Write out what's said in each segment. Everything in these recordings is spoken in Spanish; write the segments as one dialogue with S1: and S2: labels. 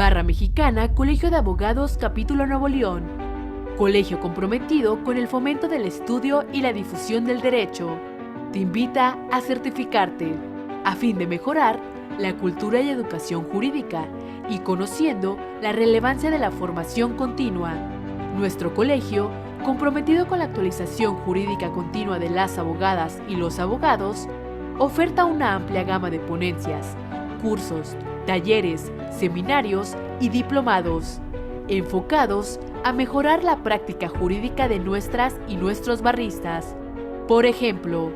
S1: Barra Mexicana, Colegio de Abogados, Capítulo Nuevo León. Colegio comprometido con el fomento del estudio y la difusión del derecho. Te invita a certificarte, a fin de mejorar la cultura y educación jurídica y conociendo la relevancia de la formación continua. Nuestro colegio, comprometido con la actualización jurídica continua de las abogadas y los abogados, oferta una amplia gama de ponencias, cursos, talleres, seminarios y diplomados, enfocados a mejorar la práctica jurídica de nuestras y nuestros barristas. Por ejemplo,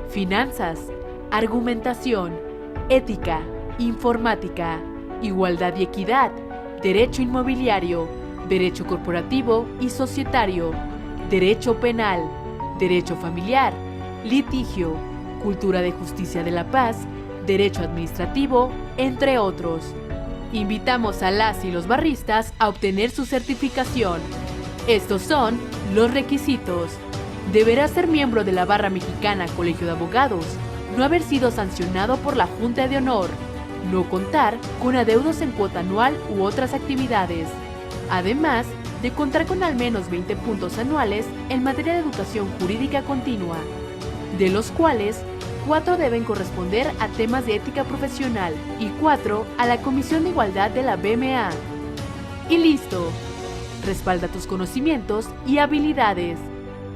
S1: finanzas, argumentación, ética, informática, igualdad y equidad, derecho inmobiliario, derecho corporativo y societario, derecho penal, derecho familiar, litigio, cultura de justicia de la paz, derecho administrativo, entre otros. Invitamos a las y los barristas a obtener su certificación. Estos son los requisitos. Deberá ser miembro de la Barra Mexicana Colegio de Abogados, no haber sido sancionado por la Junta de Honor, no contar con adeudos en cuota anual u otras actividades, además de contar con al menos 20 puntos anuales en materia de educación jurídica continua, de los cuales 4 deben corresponder a temas de ética profesional y 4 a la Comisión de Igualdad de la BMA. Y listo. Respalda tus conocimientos y habilidades.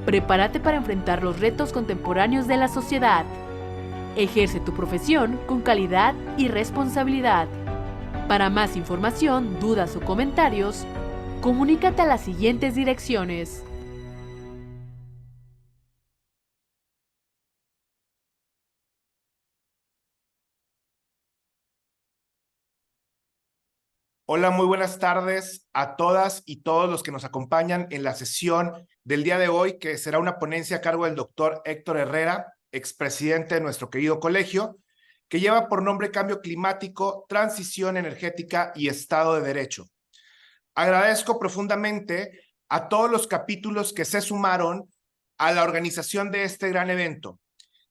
S1: Prepárate para enfrentar los retos contemporáneos de la sociedad. Ejerce tu profesión con calidad y responsabilidad. Para más información, dudas o comentarios, comunícate a las siguientes direcciones.
S2: Hola, muy buenas tardes a todas y todos los que nos acompañan en la sesión del día de hoy, que será una ponencia a cargo del doctor Héctor Herrera, expresidente de nuestro querido colegio, que lleva por nombre Cambio Climático, Transición Energética y Estado de Derecho. Agradezco profundamente a todos los capítulos que se sumaron a la organización de este gran evento.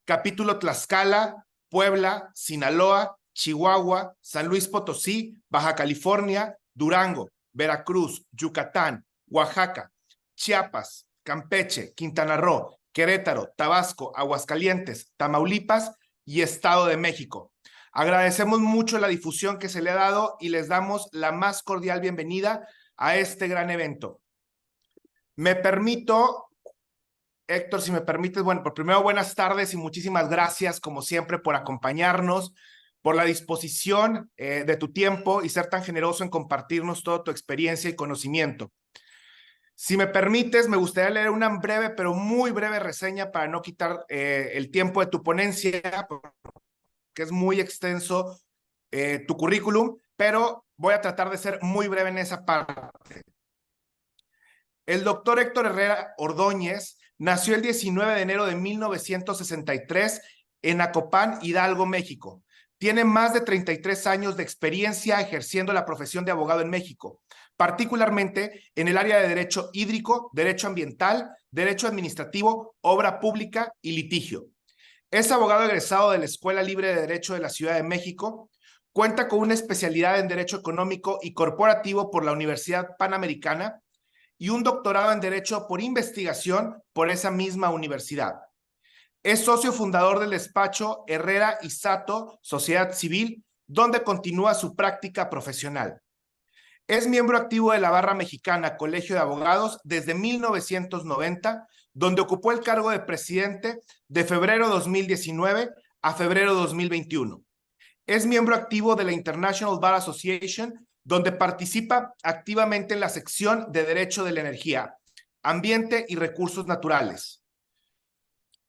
S2: Capítulo Tlaxcala, Puebla, Sinaloa, Chihuahua, San Luis Potosí, Baja California, Durango, Veracruz, Yucatán, Oaxaca, Chiapas, Campeche, Quintana Roo, Querétaro, Tabasco, Aguascalientes, Tamaulipas y Estado de México. Agradecemos mucho la difusión que se le ha dado y les damos la más cordial bienvenida a este gran evento. Me permito, Héctor, si me permites, bueno, por primero buenas tardes y muchísimas gracias como siempre por acompañarnos, por la disposición de tu tiempo y ser tan generoso en compartirnos toda tu experiencia y conocimiento. Si me permites, me gustaría leer una breve, pero muy breve reseña para no quitar el tiempo de tu ponencia, porque es muy extenso tu currículum, pero voy a tratar de ser muy breve en esa parte. El doctor Héctor Herrera Ordóñez nació el 19 de enero de 1963 en Acopán, Hidalgo, México. Tiene más de 33 años de experiencia ejerciendo la profesión de abogado en México, particularmente en el área de derecho hídrico, derecho ambiental, derecho administrativo, obra pública y litigio. Es abogado egresado de la Escuela Libre de Derecho de la Ciudad de México. Cuenta con una especialidad en Derecho Económico y Corporativo por la Universidad Panamericana y un doctorado en Derecho por investigación por esa misma universidad. Es socio fundador del despacho Herrera y Sato Sociedad Civil, donde continúa su práctica profesional. Es miembro activo de la Barra Mexicana Colegio de Abogados desde 1990, donde ocupó el cargo de presidente de febrero 2019 a febrero 2021. Es miembro activo de la International Bar Association, donde participa activamente en la sección de Derecho de la Energía, Ambiente y Recursos Naturales.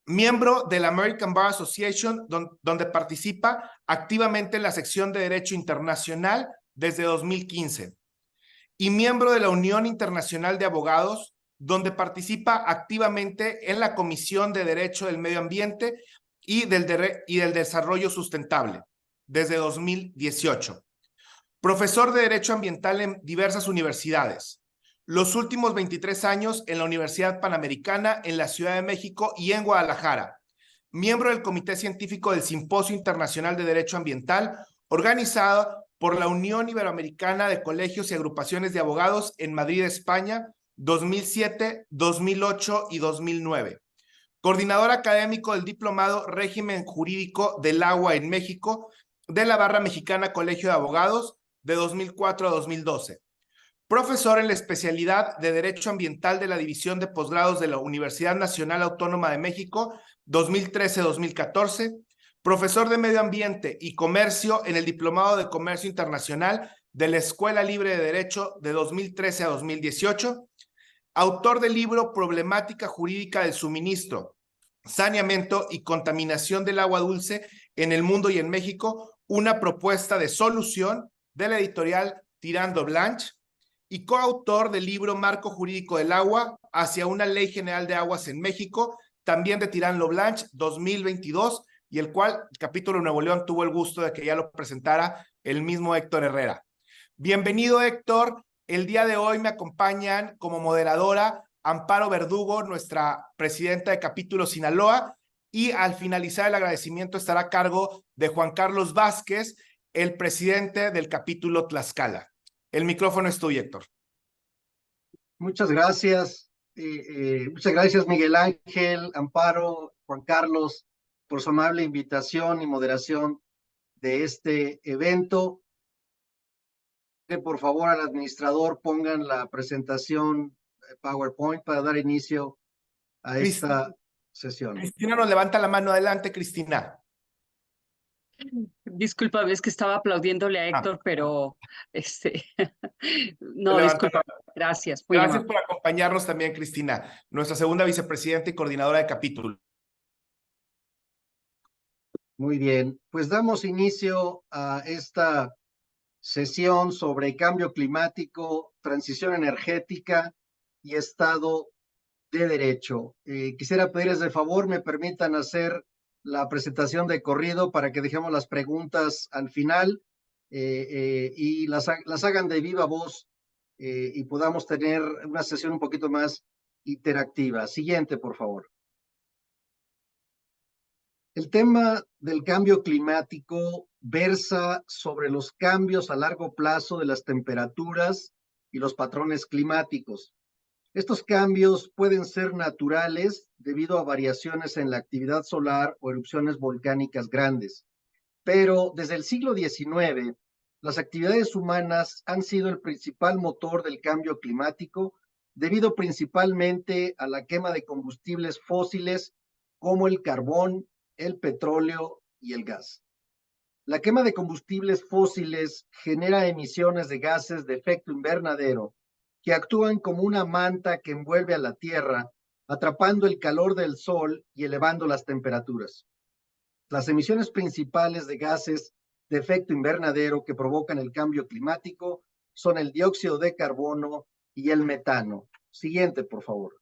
S2: Miembro de la American Bar Association, donde participa activamente en la sección de Derecho Internacional desde 2015. Y miembro de la Unión Internacional de Abogados, donde participa activamente en la Comisión de Derecho del Medio Ambiente y del Desarrollo Sustentable desde 2018. Profesor de Derecho Ambiental en diversas universidades. Los últimos 23 años en la Universidad Panamericana, en la Ciudad de México y en Guadalajara. Miembro del Comité Científico del Simposio Internacional de Derecho Ambiental, organizado por la Unión Iberoamericana de Colegios y Agrupaciones de Abogados en Madrid, España, 2007, 2008 y 2009. Coordinador académico del Diplomado Régimen Jurídico del Agua en México de la Barra Mexicana Colegio de Abogados de 2004 a 2012. Profesor en la especialidad de Derecho Ambiental de la División de Posgrados de la Universidad Nacional Autónoma de México, 2013-2014. Profesor de Medio Ambiente y Comercio en el Diplomado de Comercio Internacional de la Escuela Libre de Derecho de 2013 a 2018. Autor del libro Problemática Jurídica del Suministro, Saneamiento y Contaminación del Agua Dulce en el Mundo y en México, una propuesta de solución, de la editorial Tirando Blanche, y coautor del libro Marco Jurídico del Agua hacia una Ley General de Aguas en México, también de Tirando Blanche 2022, y el cual el capítulo Nuevo León tuvo el gusto de que ya lo presentara el mismo Héctor Herrera. Bienvenido, Héctor. El día de hoy me acompañan como moderadora Amparo Verdugo, nuestra presidenta de capítulo Sinaloa, y al finalizar el agradecimiento estará a cargo de Juan Carlos Vázquez, el presidente del capítulo Tlaxcala. El micrófono es tuyo, Héctor.
S3: Muchas gracias. Muchas gracias, Miguel Ángel, Amparo, Juan Carlos, por su amable invitación y moderación de este evento. Por favor, al administrador pongan la presentación PowerPoint para dar inicio a esta sesión.
S2: Cristina nos levanta la mano. Adelante, Cristina.
S4: Disculpa, es que estaba aplaudiéndole a Héctor, pero no,
S2: Levanta.
S4: disculpa. Gracias.
S2: Gracias por acompañarnos también, Cristina, nuestra segunda vicepresidenta y coordinadora de capítulo.
S3: Muy bien, pues damos inicio a esta sesión sobre cambio climático, transición energética y Estado de Derecho. Quisiera pedirles de favor me permitan hacer la presentación de corrido para que dejemos las preguntas al final y las hagan de viva voz y podamos tener una sesión un poquito más interactiva. Siguiente, por favor. El tema del cambio climático versa sobre los cambios a largo plazo de las temperaturas y los patrones climáticos. Estos cambios pueden ser naturales debido a variaciones en la actividad solar o erupciones volcánicas grandes, pero desde el siglo XIX, las actividades humanas han sido el principal motor del cambio climático debido principalmente a la quema de combustibles fósiles como el carbón, el petróleo y el gas. La quema de combustibles fósiles genera emisiones de gases de efecto invernadero que actúan como una manta que envuelve a la Tierra, atrapando el calor del Sol y elevando las temperaturas. Las emisiones principales de gases de efecto invernadero que provocan el cambio climático son el dióxido de carbono y el metano. Siguiente, por favor.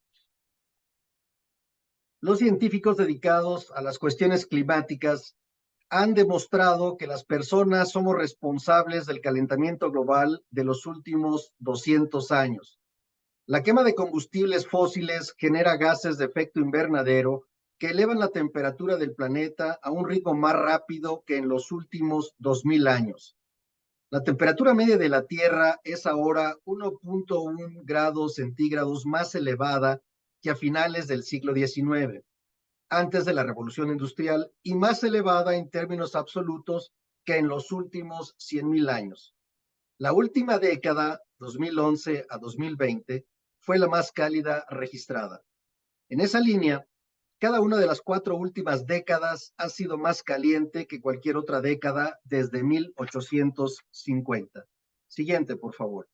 S3: Los científicos dedicados a las cuestiones climáticas han demostrado que las personas somos responsables del calentamiento global de los últimos 200 años. La quema de combustibles fósiles genera gases de efecto invernadero que elevan la temperatura del planeta a un ritmo más rápido que en los últimos 2000 años. La temperatura media de la Tierra es ahora 1.1 grados centígrados más elevada que a finales del siglo XIX, antes de la Revolución Industrial, y más elevada en términos absolutos que en los últimos 100.000 años. La última década, 2011 a 2020, fue la más cálida registrada. En esa línea, cada una de las 4 últimas décadas ha sido más caliente que cualquier otra década desde 1850. Siguiente, por favor.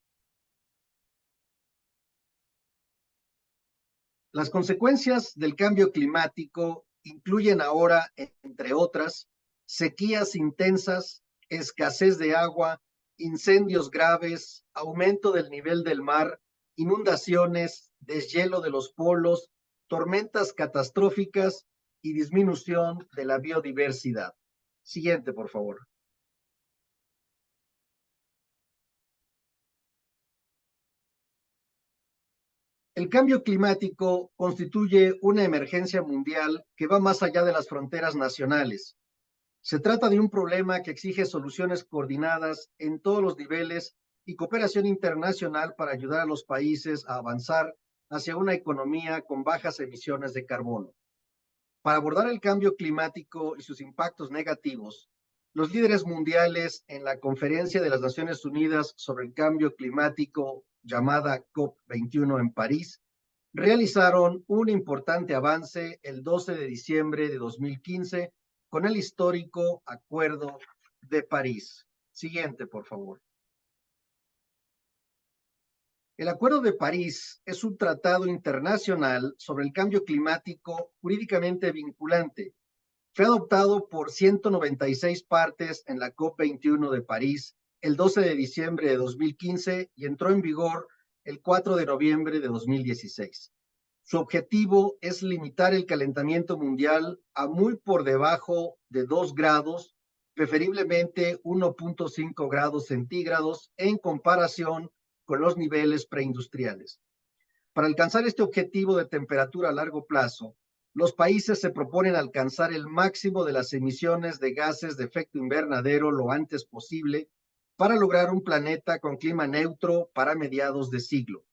S3: Las consecuencias del cambio climático incluyen ahora, entre otras, sequías intensas, escasez de agua, incendios graves, aumento del nivel del mar, inundaciones, deshielo de los polos, tormentas catastróficas y disminución de la biodiversidad. Siguiente, por favor. El cambio climático constituye una emergencia mundial que va más allá de las fronteras nacionales. Se trata de un problema que exige soluciones coordinadas en todos los niveles y cooperación internacional para ayudar a los países a avanzar hacia una economía con bajas emisiones de carbono. Para abordar el cambio climático y sus impactos negativos, los líderes mundiales en la Conferencia de las Naciones Unidas sobre el Cambio Climático, llamada COP21 en París, realizaron un importante avance el 12 de diciembre de 2015 con el histórico Acuerdo de París. Siguiente, por favor. El Acuerdo de París es un tratado internacional sobre el cambio climático jurídicamente vinculante. Fue adoptado por 196 partes en la COP21 de París el 12 de diciembre de 2015 y entró en vigor el 4 de noviembre de 2016. Su objetivo es limitar el calentamiento mundial a muy por debajo de 2 grados, preferiblemente 1.5 grados centígrados en comparación con los niveles preindustriales. Para alcanzar este objetivo de temperatura a largo plazo, los países se proponen alcanzar el máximo de las emisiones de gases de efecto invernadero lo antes posible para lograr un planeta con clima neutro para mediados de siglo.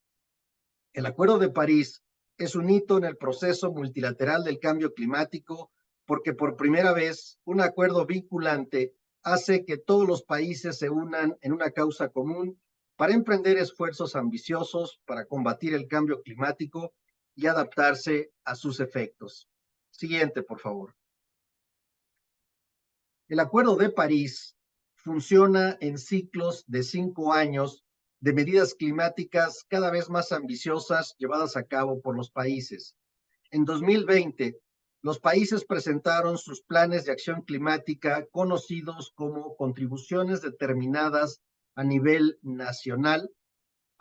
S3: El Acuerdo de París es un hito en el proceso multilateral del cambio climático porque por primera vez un acuerdo vinculante hace que todos los países se unan en una causa común para emprender esfuerzos ambiciosos para combatir el cambio climático y adaptarse a sus efectos. Siguiente, por favor. El Acuerdo de París funciona en ciclos de 5 años de medidas climáticas cada vez más ambiciosas llevadas a cabo por los países. En 2020, los países presentaron sus planes de acción climática conocidos como contribuciones determinadas a nivel nacional,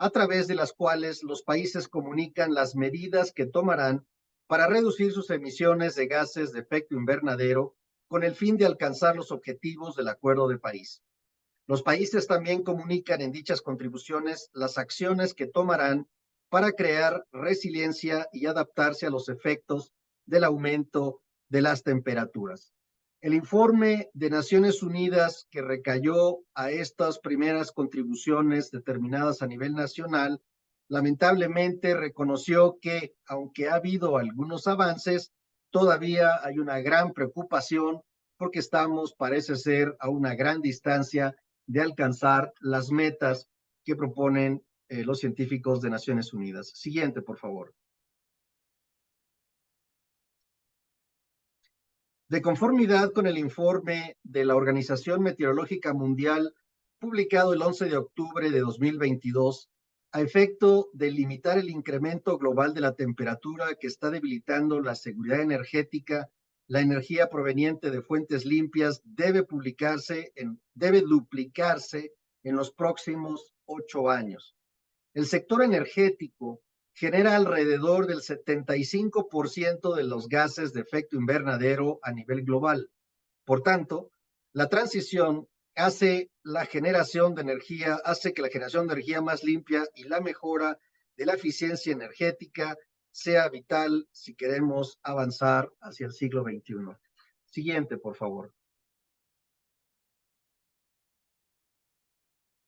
S3: a través de las cuales los países comunican las medidas que tomarán para reducir sus emisiones de gases de efecto invernadero con el fin de alcanzar los objetivos del Acuerdo de París. Los países también comunican en dichas contribuciones las acciones que tomarán para crear resiliencia y adaptarse a los efectos del aumento de las temperaturas. El informe de Naciones Unidas que recayó a estas primeras contribuciones determinadas a nivel nacional, lamentablemente reconoció que, aunque ha habido algunos avances, todavía hay una gran preocupación porque estamos, parece ser, a una gran distancia de alcanzar las metas que proponen los científicos de Naciones Unidas. Siguiente, por favor. De conformidad con el informe de la Organización Meteorológica Mundial, publicado el 11 de octubre de 2022, a efecto de limitar el incremento global de la temperatura que está debilitando la seguridad energética, la energía proveniente de fuentes limpias debe duplicarse en los próximos 8 años. El sector energético genera alrededor del 75% de los gases de efecto invernadero a nivel global. Por tanto, la transición hace que la generación de energía más limpia y la mejora de la eficiencia energética sea vital si queremos avanzar hacia el siglo XXI. Siguiente, por favor.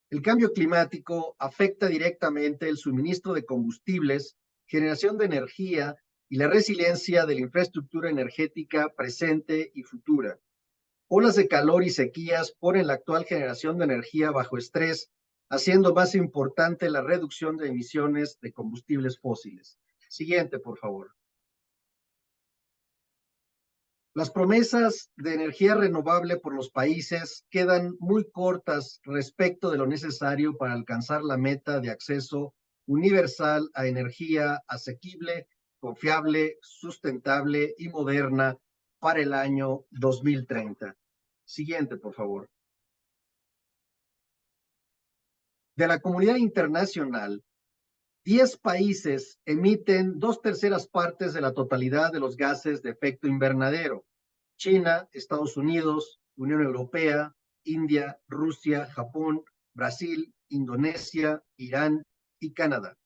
S3: El cambio climático afecta directamente el suministro de combustibles, generación de energía y la resiliencia de la infraestructura energética presente y futura. Olas de calor y sequías ponen la actual generación de energía bajo estrés, haciendo más importante la reducción de emisiones de combustibles fósiles. Siguiente, por favor. Las promesas de energía renovable por los países quedan muy cortas respecto de lo necesario para alcanzar la meta de acceso universal a energía asequible, confiable, sustentable y moderna para el año 2030. Siguiente, por favor. De la comunidad internacional, 10 países emiten 2/3 partes de la totalidad de los gases de efecto invernadero. China, Estados Unidos, Unión Europea, India, Rusia, Japón, Brasil, Indonesia, Irán y Canadá.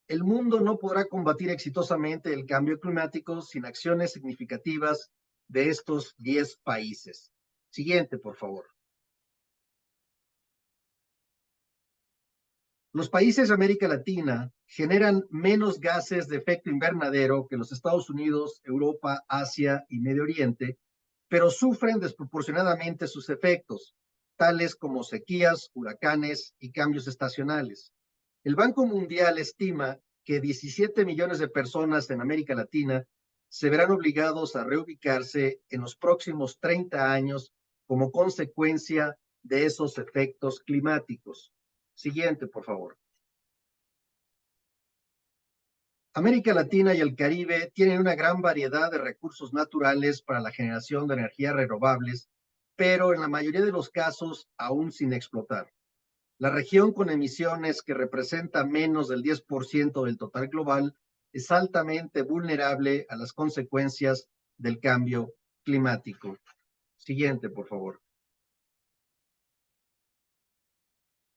S3: El mundo no podrá combatir exitosamente el cambio climático sin acciones significativas de estos 10 países. Siguiente, por favor. Los países de América Latina generan menos gases de efecto invernadero que los Estados Unidos, Europa, Asia y Medio Oriente, pero sufren desproporcionadamente sus efectos, tales como sequías, huracanes y cambios estacionales. El Banco Mundial estima que 17 millones de personas en América Latina se verán obligados a reubicarse en los próximos 30 años como consecuencia de esos efectos climáticos. Siguiente, por favor. América Latina y el Caribe tienen una gran variedad de recursos naturales para la generación de energías renovables, pero en la mayoría de los casos aún sin explotar. La región con emisiones que representa menos del 10% del total global es altamente vulnerable a las consecuencias del cambio climático. Siguiente, por favor.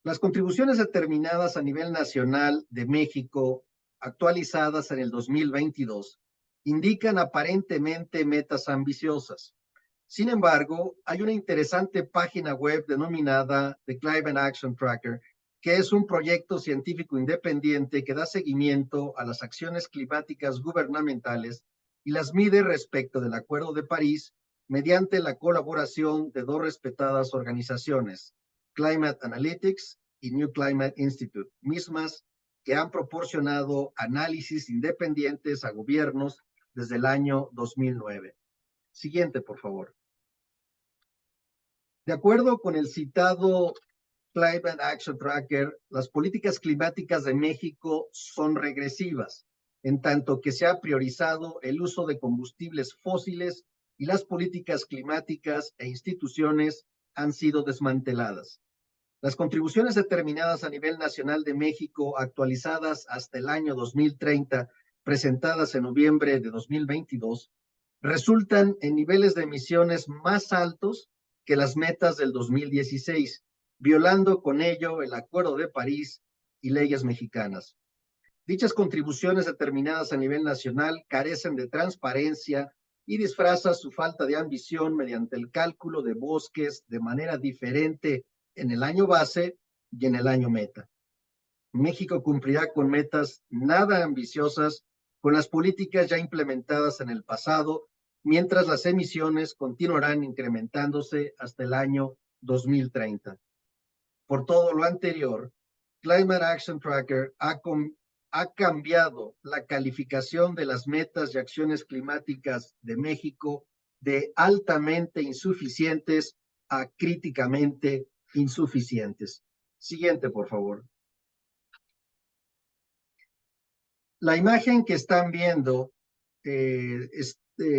S3: Las contribuciones determinadas a nivel nacional de México, actualizadas en el 2022, indican aparentemente metas ambiciosas. Sin embargo, hay una interesante página web denominada The Climate Action Tracker, que es un proyecto científico independiente que da seguimiento a las acciones climáticas gubernamentales y las mide respecto del Acuerdo de París mediante la colaboración de dos respetadas organizaciones, Climate Analytics y New Climate Institute, mismas que han proporcionado análisis independientes a gobiernos desde el año 2009. Siguiente, por favor. De acuerdo con el citado Climate Action Tracker, las políticas climáticas de México son regresivas, en tanto que se ha priorizado el uso de combustibles fósiles y las políticas climáticas e instituciones han sido desmanteladas. Las contribuciones determinadas a nivel nacional de México, actualizadas hasta el año 2030, presentadas en noviembre de 2022, resultan en niveles de emisiones más altos que las metas del 2016, violando con ello el Acuerdo de París y leyes mexicanas. Dichas contribuciones determinadas a nivel nacional carecen de transparencia y disfrazan su falta de ambición mediante el cálculo de bosques de manera diferente en el año base y en el año meta. México cumplirá con metas nada ambiciosas con las políticas ya implementadas en el pasado, mientras las emisiones continuarán incrementándose hasta el año 2030. Por todo lo anterior, Climate Action Tracker ha cambiado la calificación de las metas y acciones climáticas de México de altamente insuficientes a críticamente insuficientes. Siguiente, por favor. La imagen que están viendo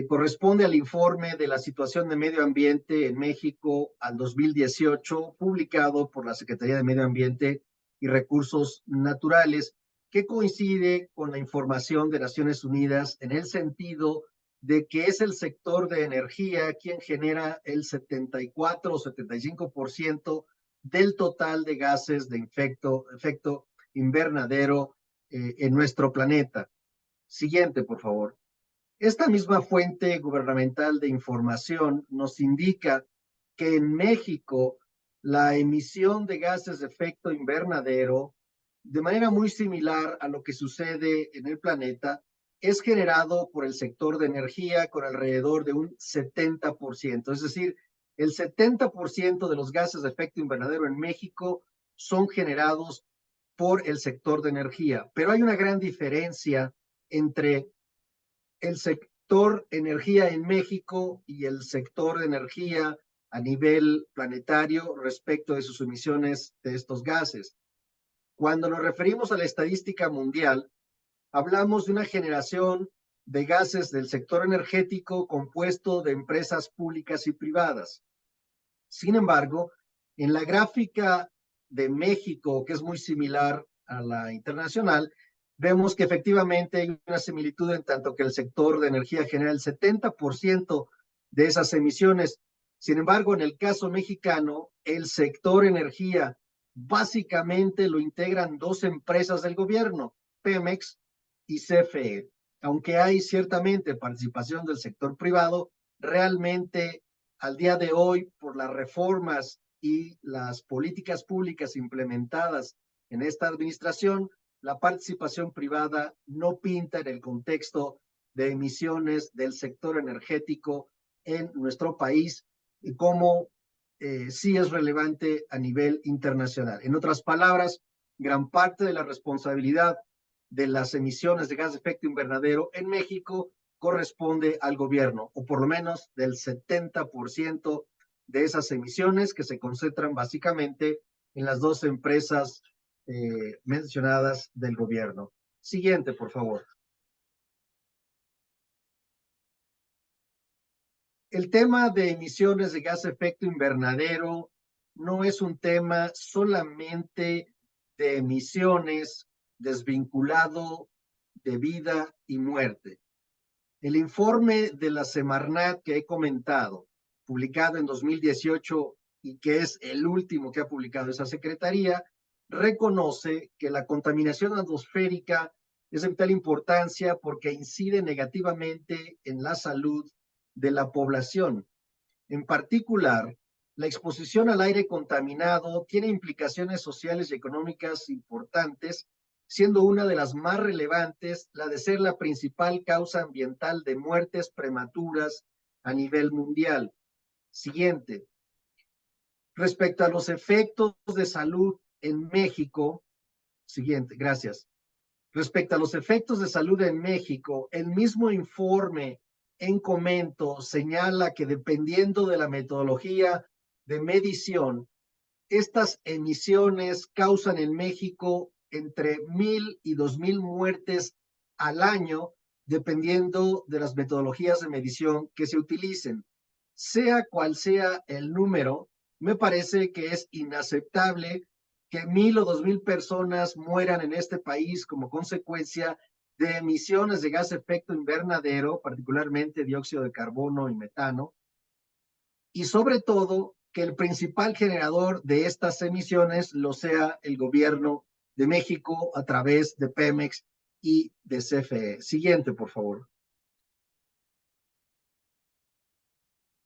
S3: corresponde al informe de la situación de medio ambiente en México al 2018, publicado por la Secretaría de Medio Ambiente y Recursos Naturales, que coincide con la información de Naciones Unidas en el sentido de que es el sector de energía quien genera el 74 o 75% del total de gases de efecto invernadero en nuestro planeta. Siguiente, por favor. Esta misma fuente gubernamental de información nos indica que en México la emisión de gases de efecto invernadero, de manera muy similar a lo que sucede en el planeta, es generado por el sector de energía con alrededor de un 70%. Es decir, el 70% de los gases de efecto invernadero en México son generados por el sector de energía. Pero hay una gran diferencia entre el sector energía en México y el sector de energía a nivel planetario respecto de sus emisiones de estos gases. Cuando nos referimos a la estadística mundial, hablamos de una generación de gases del sector energético compuesto de empresas públicas y privadas. Sin embargo, en la gráfica de México, que es muy similar a la internacional, vemos que efectivamente hay una similitud en tanto que el sector de energía genera el 70% de esas emisiones. Sin embargo, en el caso mexicano, el sector energía básicamente lo integran dos empresas del gobierno, Pemex y CFE. Aunque hay ciertamente participación del sector privado, realmente al día de hoy, por las reformas y las políticas públicas implementadas en esta administración, la participación privada no pinta en el contexto de emisiones del sector energético en nuestro país como sí es relevante a nivel internacional. En otras palabras, gran parte de la responsabilidad de las emisiones de gas de efecto invernadero en México corresponde al gobierno, o por lo menos del 70% de esas emisiones que se concentran básicamente en las dos empresas mencionadas del gobierno. Siguiente, por favor. El tema de emisiones de gas de efecto invernadero no es un tema solamente de emisiones desvinculado de vida y muerte. El informe de la Semarnat que he comentado, publicado en 2018 y que es el último que ha publicado esa secretaría, reconoce que la contaminación atmosférica es de vital importancia porque incide negativamente en la salud de la población. En particular, la exposición al aire contaminado tiene implicaciones sociales y económicas importantes, siendo una de las más relevantes la de ser la principal causa ambiental de muertes prematuras a nivel mundial. Siguiente. Respecto a los efectos de salud en México, siguiente, gracias. Respecto a los efectos de salud en México, el mismo informe en comento señala que dependiendo de la metodología de medición, estas emisiones causan en México entre 1,000 y 2,000 muertes al año, dependiendo de las metodologías de medición que se utilicen. Sea cual sea el número, me parece que es inaceptable que 1,000 o 2,000 personas mueran en este país como consecuencia de emisiones de gas de efecto invernadero, particularmente dióxido de carbono y metano, y sobre todo que el principal generador de estas emisiones lo sea el gobierno de México a través de Pemex y de CFE. Siguiente, por favor.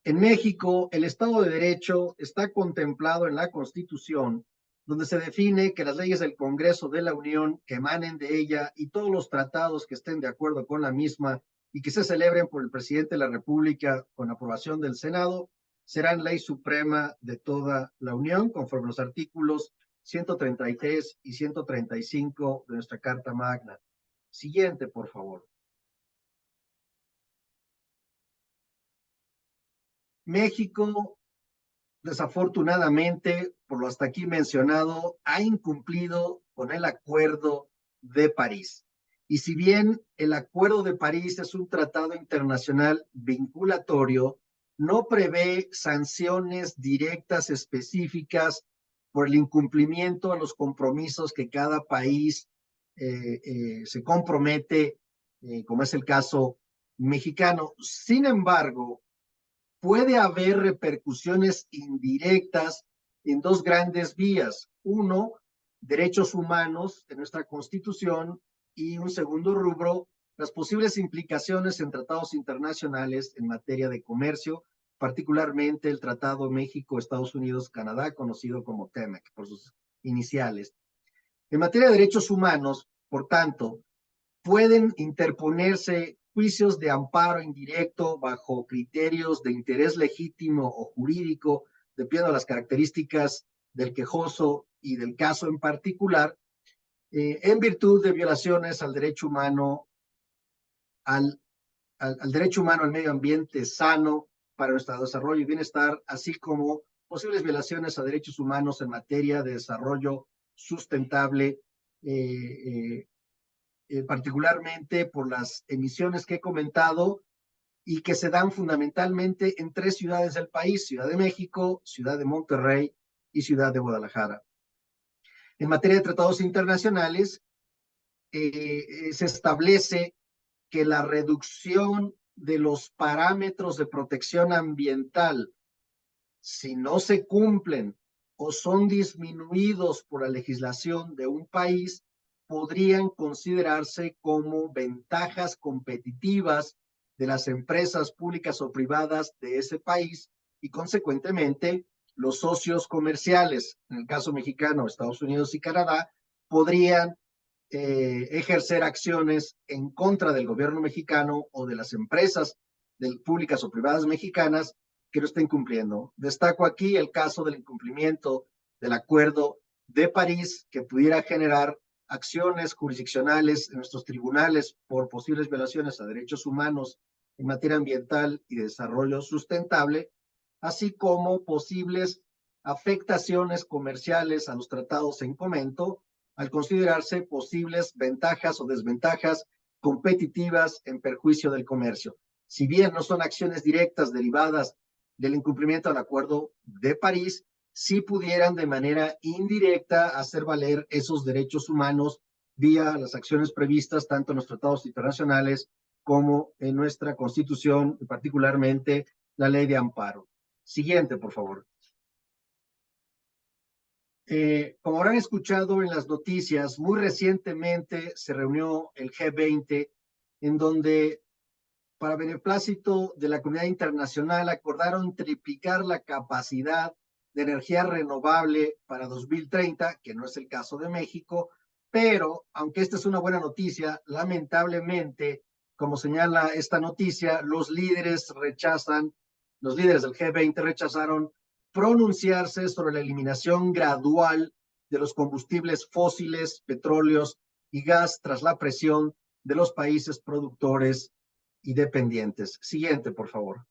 S3: En México, el Estado de Derecho está contemplado en la Constitución, donde se define que las leyes del Congreso de la Unión que emanen de ella y todos los tratados que estén de acuerdo con la misma y que se celebren por el presidente de la República con aprobación del Senado, serán ley suprema de toda la Unión, conforme a los artículos 133 y 135 de nuestra Carta Magna. Siguiente, por favor. México, desafortunadamente, por lo hasta aquí mencionado, ha incumplido con el Acuerdo de París. Y si bien el Acuerdo de París es un tratado internacional vinculatorio, no prevé sanciones directas específicas por el incumplimiento a los compromisos que cada país se compromete, como es el caso mexicano. Sin embargo, puede haber repercusiones indirectas en dos grandes vías. Uno, derechos humanos de nuestra Constitución, y un segundo rubro, las posibles implicaciones en tratados internacionales en materia de comercio, particularmente el Tratado México-Estados Unidos-Canadá, conocido como TEMEC por sus iniciales. En materia de derechos humanos, por tanto, pueden interponerse juicios de amparo indirecto bajo criterios de interés legítimo o jurídico, dependiendo de las características del quejoso y del caso en particular, en virtud de violaciones al derecho humano, al derecho humano al medio ambiente sano para nuestro desarrollo y bienestar, así como posibles violaciones a derechos humanos en materia de desarrollo sustentable, particularmente por las emisiones que he comentado y que se dan fundamentalmente en 3 ciudades del país: Ciudad de México, Ciudad de Monterrey y Ciudad de Guadalajara. En materia de tratados internacionales, se establece que la reducción de los parámetros de protección ambiental, si no se cumplen o son disminuidos por la legislación de un país, podrían considerarse como ventajas competitivas de las empresas públicas o privadas de ese país y consecuentemente los socios comerciales, en el caso mexicano, Estados Unidos y Canadá, podrían ejercer acciones en contra del gobierno mexicano o de las empresas públicas o privadas mexicanas que no estén cumpliendo. Destaco aquí el caso del incumplimiento del Acuerdo de París, que pudiera generar acciones jurisdiccionales en nuestros tribunales por posibles violaciones a derechos humanos en materia ambiental y de desarrollo sustentable, así como posibles afectaciones comerciales a los tratados en comento al considerarse posibles ventajas o desventajas competitivas en perjuicio del comercio. Si bien no son acciones directas derivadas del incumplimiento del Acuerdo de París, sí pudieran de manera indirecta hacer valer esos derechos humanos vía las acciones previstas tanto en los tratados internacionales como en nuestra Constitución, y particularmente la Ley de Amparo. Siguiente, por favor. Como habrán escuchado en las noticias, muy recientemente se reunió el G20, en donde, para beneplácito de la comunidad internacional, acordaron triplicar la capacidad de energía renovable para 2030, que no es el caso de México, pero aunque esta es una buena noticia, lamentablemente, como señala esta noticia, los líderes del G20 rechazaron pronunciarse sobre la eliminación gradual de los combustibles fósiles, petróleos y gas tras la presión de los países productores y dependientes. Siguiente, por favor.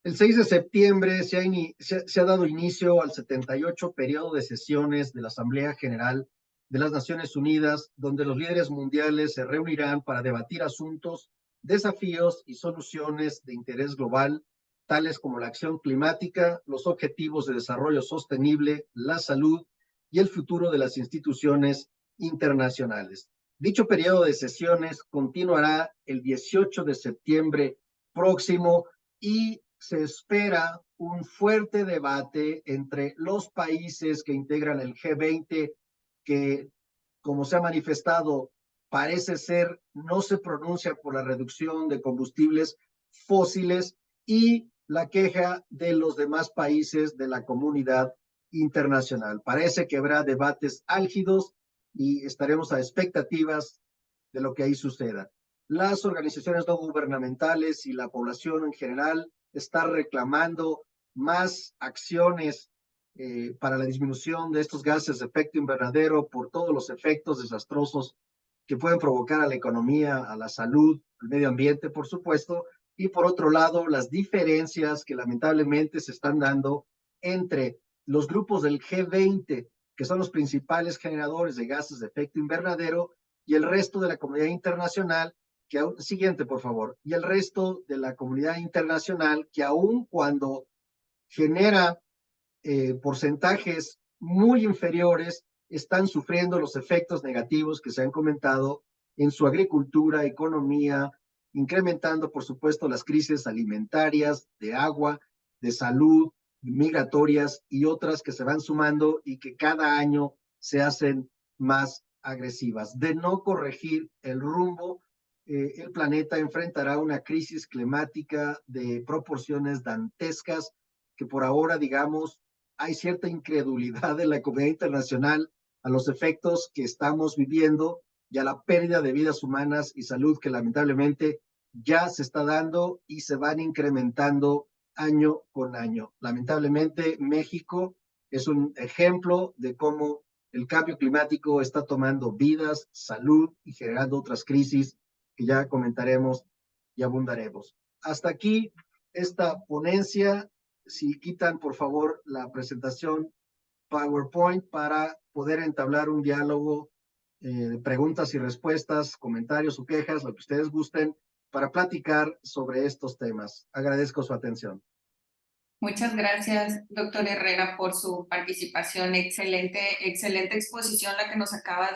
S3: El 6 de septiembre se ha dado inicio al 78 periodo de sesiones de la Asamblea General de las Naciones Unidas, donde los líderes mundiales se reunirán para debatir asuntos, desafíos y soluciones de interés global, tales como la acción climática, los objetivos de desarrollo sostenible, la salud y el futuro de las instituciones internacionales. Dicho periodo de sesiones continuará el 18 de septiembre próximo y se espera un fuerte debate entre los países que integran el G20, que, como se ha manifestado, parece ser no se pronuncia por la reducción de combustibles fósiles, y la queja de los demás países de la comunidad internacional. Parece que habrá debates álgidos y estaremos a expectativas de lo que ahí suceda. Las organizaciones no gubernamentales y la población en general están reclamando más acciones para la disminución de estos gases de efecto invernadero por todos los efectos desastrosos que pueden provocar a la economía, a la salud, al medio ambiente, por supuesto, y por otro lado, las diferencias que lamentablemente se están dando entre los grupos del G20, que son los principales generadores de gases de efecto invernadero, y el resto de la comunidad internacional, siguiente, por favor, y el resto de la comunidad internacional, que aun cuando genera porcentajes muy inferiores, están sufriendo los efectos negativos que se han comentado en su agricultura, economía, incrementando, por supuesto, las crisis alimentarias, de agua, de salud, migratorias y otras que se van sumando y que cada año se hacen más agresivas. De no corregir el rumbo, el planeta enfrentará una crisis climática de proporciones dantescas que por ahora, digamos, hay cierta incredulidad de la comunidad internacional a los efectos que estamos viviendo y a la pérdida de vidas humanas y salud que lamentablemente ya se está dando y se van incrementando año con año. Lamentablemente, México es un ejemplo de cómo el cambio climático está tomando vidas, salud y generando otras crisis que ya comentaremos y abundaremos. Hasta aquí esta ponencia. Si quitan, por favor, la presentación PowerPoint para poder entablar un diálogo de preguntas y respuestas, comentarios o quejas, lo que ustedes gusten, para platicar sobre estos temas. Agradezco su atención.
S5: Muchas gracias, doctor Herrera, por su participación. Excelente exposición la que nos acaba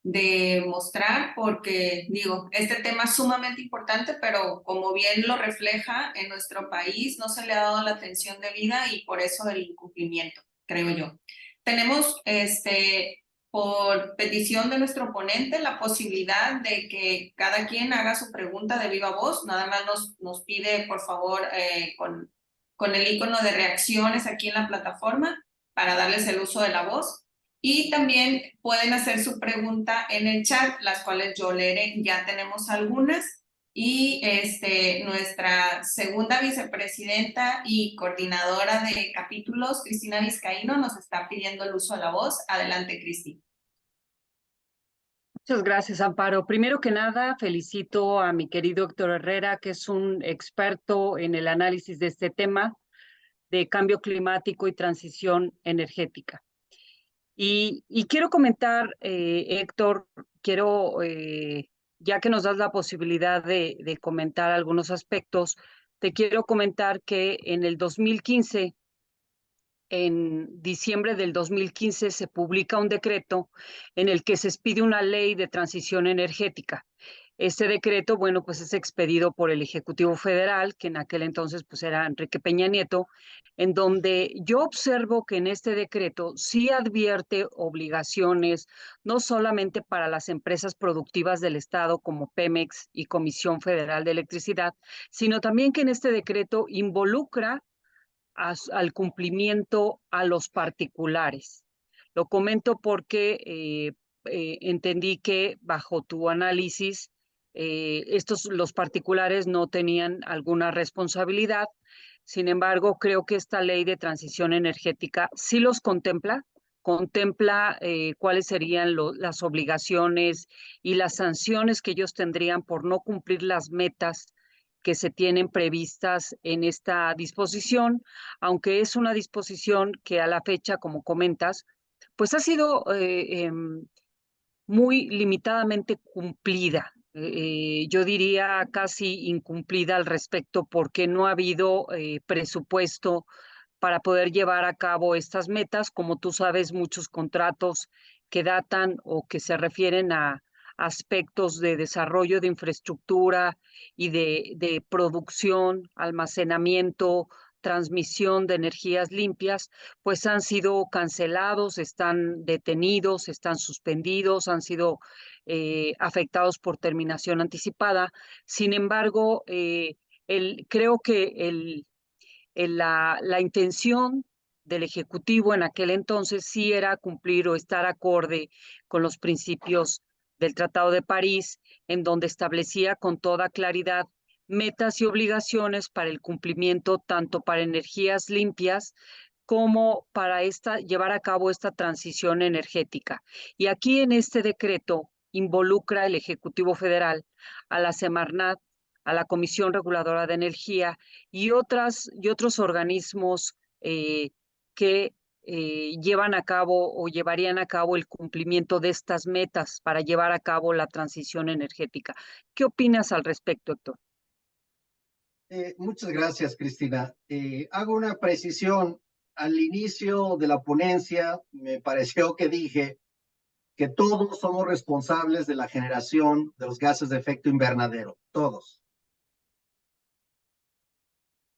S5: de mostrar, porque digo, este tema es sumamente importante, pero como bien lo refleja, en nuestro país no se le ha dado la atención debida y por eso el incumplimiento, creo yo. Tenemos por petición de nuestro ponente, la posibilidad de que cada quien haga su pregunta de viva voz. Nada más nos pide, por favor, con el icono de reacciones aquí en la plataforma para darles el uso de la voz. Y también pueden hacer su pregunta en el chat, las cuales yo leeré. Ya tenemos algunas. Y nuestra segunda vicepresidenta y coordinadora de capítulos, Cristina Vizcaíno, nos está pidiendo el uso de la voz. Adelante, Cristi.
S4: Muchas gracias, Amparo. Primero que nada, felicito a mi querido Héctor Herrera, que es un experto en el análisis de este tema de cambio climático y transición energética. Y quiero comentar, Héctor, ya que nos das la posibilidad de comentar algunos aspectos, te quiero comentar que en el 2015, en diciembre del 2015, se publica un decreto en el que se expide una ley de transición energética. Este decreto, bueno, pues es expedido por el Ejecutivo Federal, que en aquel entonces pues era Enrique Peña Nieto, en donde yo observo que en este decreto sí advierte obligaciones, no solamente para las empresas productivas del Estado como Pemex y Comisión Federal de Electricidad, sino también que en este decreto involucra al cumplimiento a los particulares. Lo comento porque entendí que bajo tu análisis, los particulares no tenían alguna responsabilidad. Sin embargo, creo que esta ley de transición energética sí los contempla cuáles serían las obligaciones y las sanciones que ellos tendrían por no cumplir las metas que se tienen previstas en esta disposición, aunque es una disposición que a la fecha, como comentas, pues ha sido muy limitadamente cumplida. Yo diría casi incumplida al respecto porque no ha habido presupuesto para poder llevar a cabo estas metas. Como tú sabes, muchos contratos que datan o que se refieren a aspectos de desarrollo de infraestructura y de producción, almacenamiento, transmisión de energías limpias, pues han sido cancelados, están detenidos, están suspendidos, han sido afectados por terminación anticipada. Sin embargo, creo que la intención del Ejecutivo en aquel entonces sí era cumplir o estar acorde con los principios del Tratado de París, en donde establecía con toda claridad metas y obligaciones para el cumplimiento tanto para energías limpias como para llevar a cabo esta transición energética. Y aquí en este decreto involucra el Ejecutivo Federal a la Semarnat, a la Comisión Reguladora de Energía y otros organismos que llevan a cabo o llevarían a cabo el cumplimiento de estas metas para llevar a cabo la transición energética. ¿Qué opinas al respecto, Héctor?
S3: Muchas gracias, Cristina. Hago una precisión. Al inicio de la ponencia me pareció que dije que todos somos responsables de la generación de los gases de efecto invernadero, todos.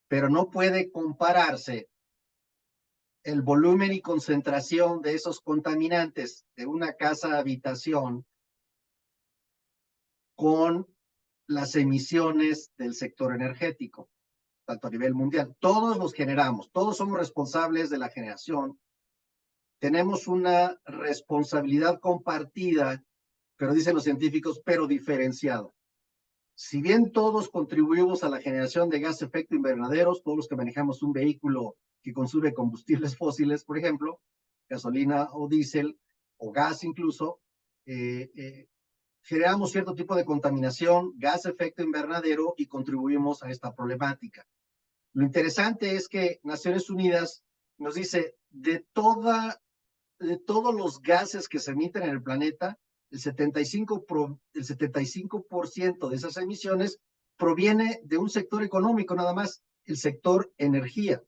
S3: Pero no puede compararse el volumen y concentración de esos contaminantes de una casa habitación con las emisiones del sector energético, tanto a nivel mundial. Todos los generamos, todos somos responsables de la generación. Tenemos una responsabilidad compartida, pero dicen los científicos, pero diferenciado. Si bien todos contribuimos a la generación de gas de efecto invernadero, todos los que manejamos un vehículo que consume combustibles fósiles, por ejemplo, gasolina o diésel, o gas incluso, generamos cierto tipo de contaminación, gas de efecto invernadero, y contribuimos a esta problemática. Lo interesante es que Naciones Unidas nos dice, de todos los gases que se emiten en el planeta, el 75% de esas emisiones proviene de un sector económico nada más, el sector energía.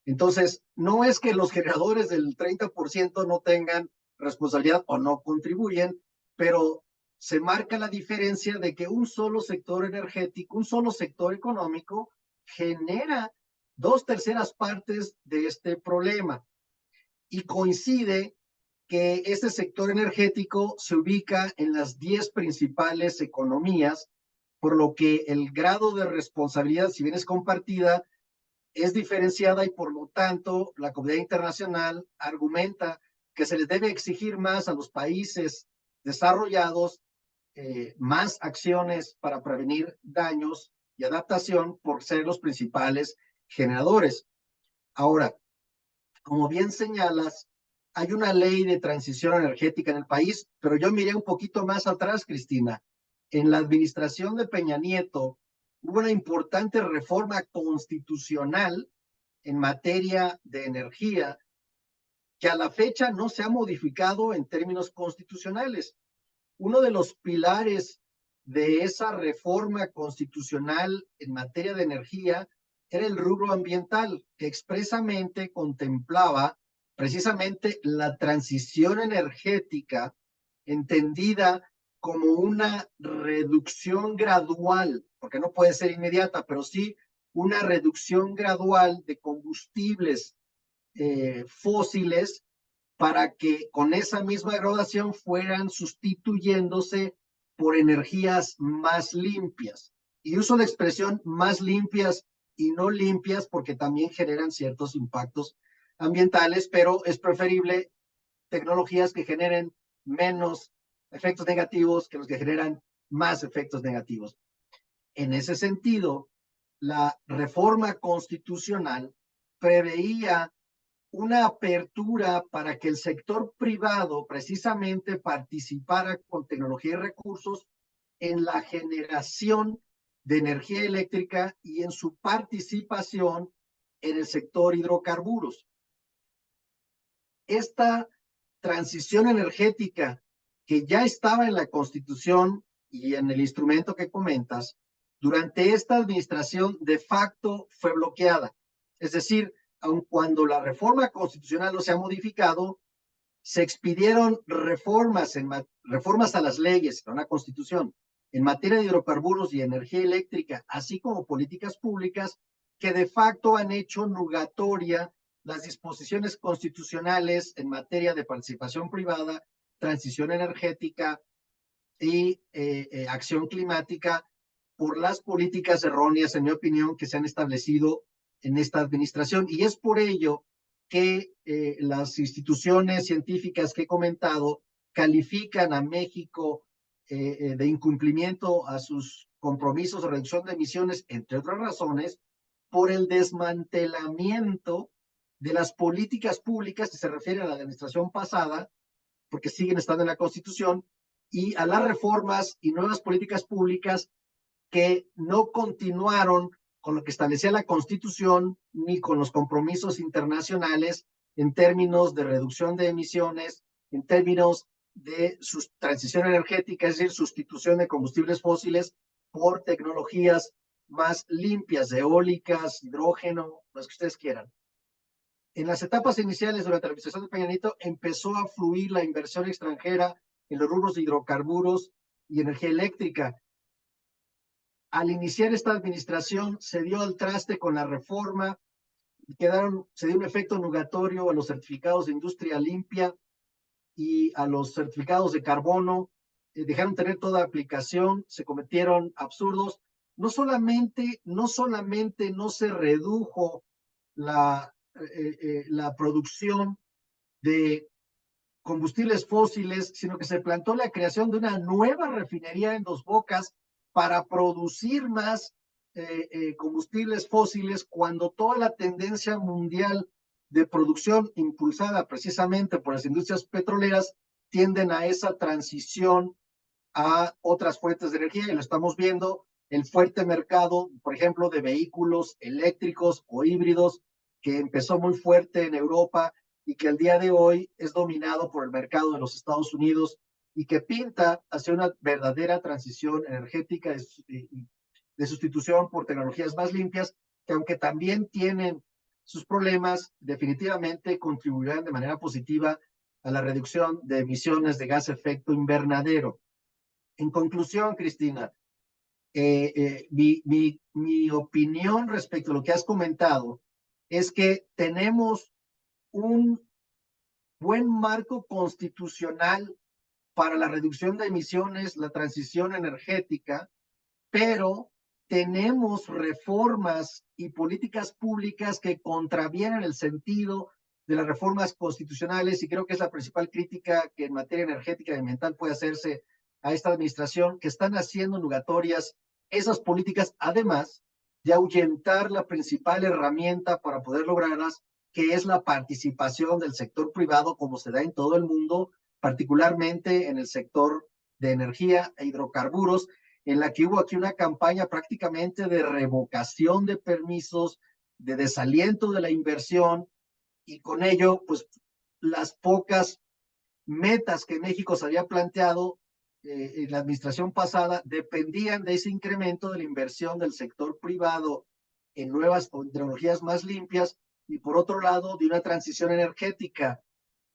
S3: Entonces, no es que los generadores del 30% no tengan responsabilidad o no contribuyen, pero se marca la diferencia de que un solo sector energético, un solo sector económico genera 2/3 partes de este problema. Y coincide que este sector energético se ubica en las 10 principales economías, por lo que el grado de responsabilidad, si bien es compartida, es diferenciada y por lo tanto la comunidad internacional argumenta que se les debe exigir más a los países desarrollados, más acciones para prevenir daños y adaptación por ser los principales generadores. Ahora, como bien señalas, hay una ley de transición energética en el país, pero yo miré un poquito más atrás, Cristina. En la administración de Peña Nieto hubo una importante reforma constitucional en materia de energía que a la fecha no se ha modificado en términos constitucionales. Uno de los pilares de esa reforma constitucional en materia de energía era el rubro ambiental, que expresamente contemplaba precisamente la transición energética entendida como una reducción gradual, porque no puede ser inmediata, pero sí una reducción gradual de combustibles fósiles para que con esa misma graduación fueran sustituyéndose por energías más limpias. Y uso la expresión más limpias y no limpias porque también generan ciertos impactos ambientales, pero es preferible tecnologías que generen menos efectos negativos que los que generan más efectos negativos. En ese sentido, la reforma constitucional preveía una apertura para que el sector privado precisamente participara con tecnología y recursos en la generación de energía eléctrica y en su participación en el sector hidrocarburos. Esta transición energética que ya estaba en la Constitución y en el instrumento que comentas, durante esta administración de facto fue bloqueada. Es decir, aun cuando la reforma constitucional no se ha modificado, se expidieron reformas a las leyes, a una constitución, en materia de hidrocarburos y energía eléctrica, así como políticas públicas que de facto han hecho nugatoria las disposiciones constitucionales en materia de participación privada, transición energética y acción climática por las políticas erróneas, en mi opinión, que se han establecido en esta administración. Y es por ello que las instituciones científicas que he comentado califican a México de incumplimiento a sus compromisos de reducción de emisiones, entre otras razones, por el desmantelamiento de las políticas públicas que se refieren a la administración pasada, porque siguen estando en la Constitución, y a las reformas y nuevas políticas públicas que no continuaron con lo que establecía la Constitución ni con los compromisos internacionales en términos de reducción de emisiones, en términos de su transición energética, es decir, sustitución de combustibles fósiles por tecnologías más limpias, eólicas, hidrógeno, las que ustedes quieran. En las etapas iniciales durante la administración de Peña Nieto empezó a fluir la inversión extranjera en los rubros de hidrocarburos y energía eléctrica. Al iniciar esta administración se dio al traste con la reforma, se dio un efecto nugatorio a los certificados de industria limpia y a los certificados de carbono, dejaron tener toda aplicación, se cometieron absurdos. No solamente no se redujo la producción de combustibles fósiles, sino que se planteó la creación de una nueva refinería en Dos Bocas para producir más combustibles fósiles, cuando toda la tendencia mundial de producción impulsada precisamente por las industrias petroleras tienden a esa transición a otras fuentes de energía, y lo estamos viendo, el fuerte mercado, por ejemplo, de vehículos eléctricos o híbridos, que empezó muy fuerte en Europa y que al día de hoy es dominado por el mercado de los Estados Unidos y que pinta hacia una verdadera transición energética de sustitución por tecnologías más limpias, que aunque también tienen sus problemas, definitivamente contribuirán de manera positiva a la reducción de emisiones de gas efecto invernadero. En conclusión, Cristina, mi opinión respecto a lo que has comentado es que tenemos un buen marco constitucional para la reducción de emisiones, la transición energética, pero tenemos reformas y políticas públicas que contravienen el sentido de las reformas constitucionales, y creo que es la principal crítica que en materia energética y ambiental puede hacerse a esta administración, que están haciendo nugatorias esas políticas, además de ahuyentar la principal herramienta para poder lograrlas, que es la participación del sector privado, como se da en todo el mundo, particularmente en el sector de energía e hidrocarburos, en la que hubo aquí una campaña prácticamente de revocación de permisos, de desaliento de la inversión, y con ello, pues las pocas metas que México se había planteado en la administración pasada dependían de ese incremento de la inversión del sector privado en nuevas tecnologías más limpias, y por otro lado de una transición energética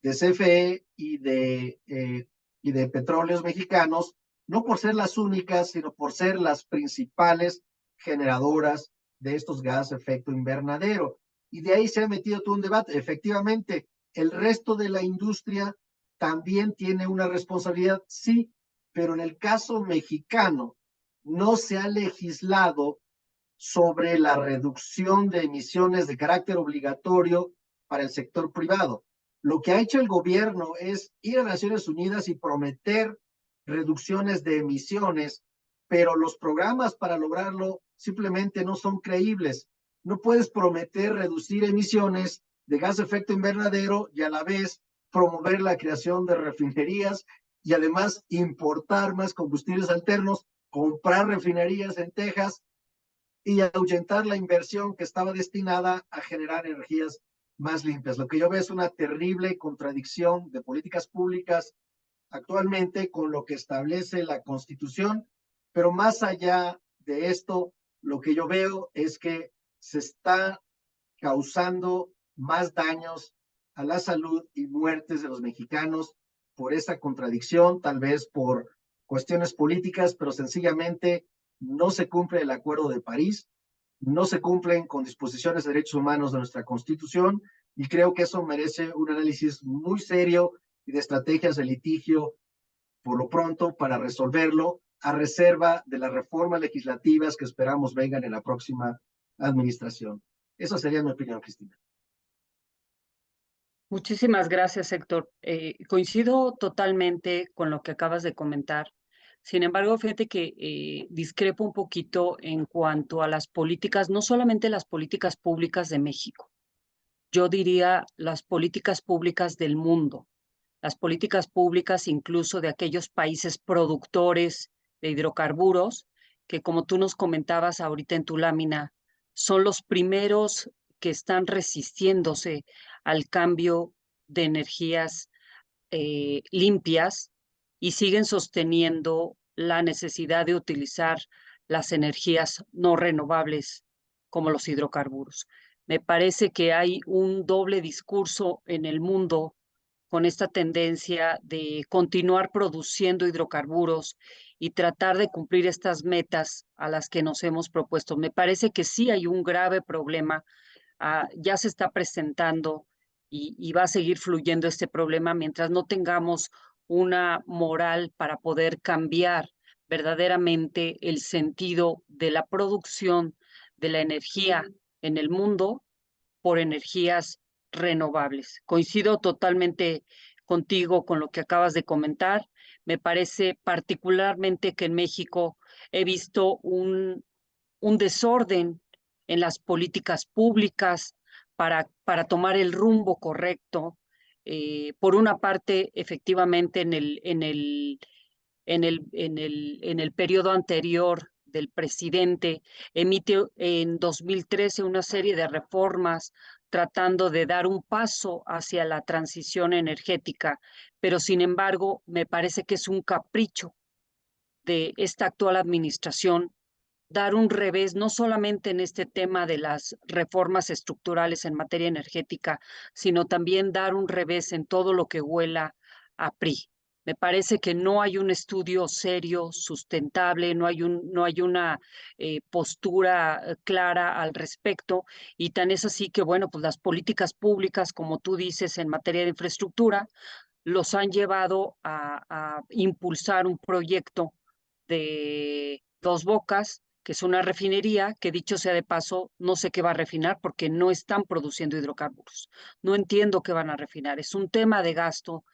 S3: de CFE y de petróleos mexicanos, no por ser las únicas, sino por ser las principales generadoras de estos gases de efecto invernadero. Y de ahí se ha metido todo un debate. Efectivamente, el resto de la industria también tiene una responsabilidad, sí, pero en el caso mexicano no se ha legislado sobre la reducción de emisiones de carácter obligatorio para el sector privado. Lo que ha hecho el gobierno es ir a Naciones Unidas y prometer reducciones de emisiones, pero los programas para lograrlo simplemente no son creíbles. No puedes prometer reducir emisiones de gas de efecto invernadero y a la vez promover la creación de refinerías y además importar más combustibles alternos, comprar refinerías en Texas y ahuyentar la inversión que estaba destinada a generar energías más limpias. Lo que yo veo es una terrible contradicción de políticas públicas actualmente con lo que establece la Constitución, pero más allá de esto, lo que yo veo es que se está causando más daños a la salud y muertes de los mexicanos por esa contradicción, tal vez por cuestiones políticas, pero sencillamente no se cumple el Acuerdo de París, no se cumplen con disposiciones de derechos humanos de nuestra Constitución, y creo que eso merece un análisis muy serio y de estrategias de litigio por lo pronto para resolverlo, a reserva de las reformas legislativas que esperamos vengan en la próxima administración. Esa sería mi opinión, Cristina.
S4: Muchísimas gracias, Héctor. Coincido totalmente con lo que acabas de comentar. Sin embargo, fíjate que discrepo un poquito en cuanto a las políticas, no solamente las políticas públicas de México, yo diría las políticas públicas del mundo, las políticas públicas incluso de aquellos países productores de hidrocarburos, que como tú nos comentabas ahorita en tu lámina, son los primeros que están resistiéndose al cambio de energías limpias y siguen sosteniendo la necesidad de utilizar las energías no renovables como los hidrocarburos. Me parece que hay un doble discurso en el mundo con esta tendencia de continuar produciendo hidrocarburos y tratar de cumplir estas metas a las que nos hemos propuesto. Me parece que sí hay un grave problema, ya se está presentando y va a seguir fluyendo este problema mientras no tengamos una moral para poder cambiar verdaderamente el sentido de la producción de la energía en el mundo por energías renovables. Coincido totalmente contigo con lo que acabas de comentar. Me parece particularmente que en México he visto un desorden en las políticas públicas para tomar el rumbo correcto. Por una parte, efectivamente, en el periodo anterior del presidente, emite en 2013 una serie de reformas tratando de dar un paso hacia la transición energética, pero sin embargo, me parece que es un capricho de esta actual administración dar un revés, no solamente en este tema de las reformas estructurales en materia energética, sino también dar un revés en todo lo que huela a PRI. Me parece que no hay un estudio serio, sustentable, no hay una postura clara al respecto, y tan es así que, bueno, pues las políticas públicas, como tú dices, en materia de infraestructura, los han llevado a impulsar un proyecto de Dos Bocas, que es una refinería que, dicho sea de paso, no sé qué va a refinar porque no están produciendo hidrocarburos. No entiendo qué van a refinar. Es un tema de gasto.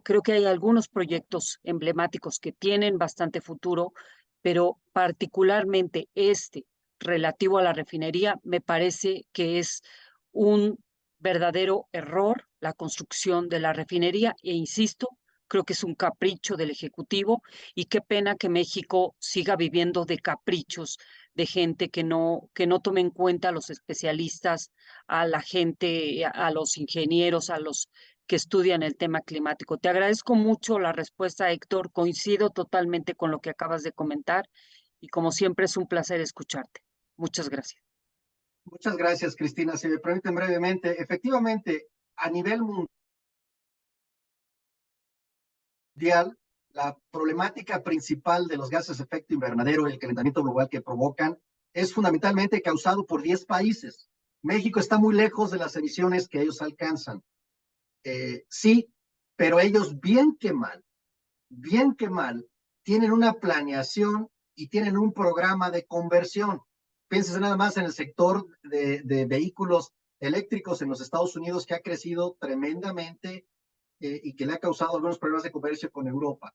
S4: Creo que hay algunos proyectos emblemáticos que tienen bastante futuro, pero particularmente este relativo a la refinería me parece que es un verdadero error la construcción de la refinería, e insisto, creo que es un capricho del Ejecutivo, y qué pena que México siga viviendo de caprichos de gente que no tome en cuenta a los especialistas, a la gente, a los ingenieros, a los que estudian el tema climático. Te agradezco mucho la respuesta, Héctor. Coincido totalmente con lo que acabas de comentar, y como siempre es un placer escucharte. Muchas gracias.
S3: Muchas gracias, Cristina. Si me permiten brevemente, efectivamente, a nivel mundial, la problemática principal de los gases de efecto invernadero y el calentamiento global que provocan es fundamentalmente causado por 10 países. México está muy lejos de las emisiones que ellos alcanzan. Sí, pero ellos bien que mal, tienen una planeación y tienen un programa de conversión. Piensen nada más en el sector de vehículos eléctricos en los Estados Unidos, que ha crecido tremendamente y que le ha causado algunos problemas de comercio con Europa.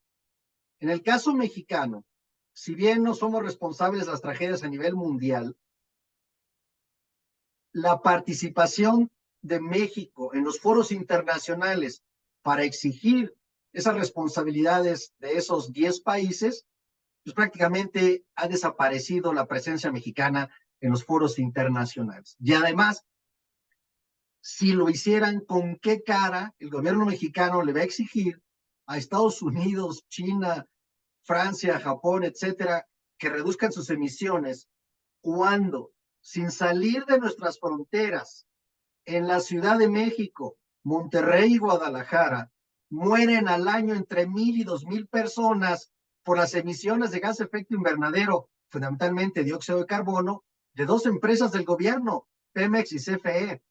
S3: En el caso mexicano, si bien no somos responsables de las tragedias a nivel mundial, la participación de México en los foros internacionales para exigir esas responsabilidades de esos 10 países, pues prácticamente ha desaparecido la presencia mexicana en los foros internacionales. Y además, si lo hicieran, ¿con qué cara el gobierno mexicano le va a exigir a Estados Unidos, China, Francia, Japón, etcétera, que reduzcan sus emisiones cuando, sin salir de nuestras fronteras, en la Ciudad de México, Monterrey y Guadalajara, mueren al año entre 1,000 y 2,000 personas por las emisiones de gas de efecto invernadero, fundamentalmente dióxido de carbono, de 2 empresas del gobierno, Pemex y CFE?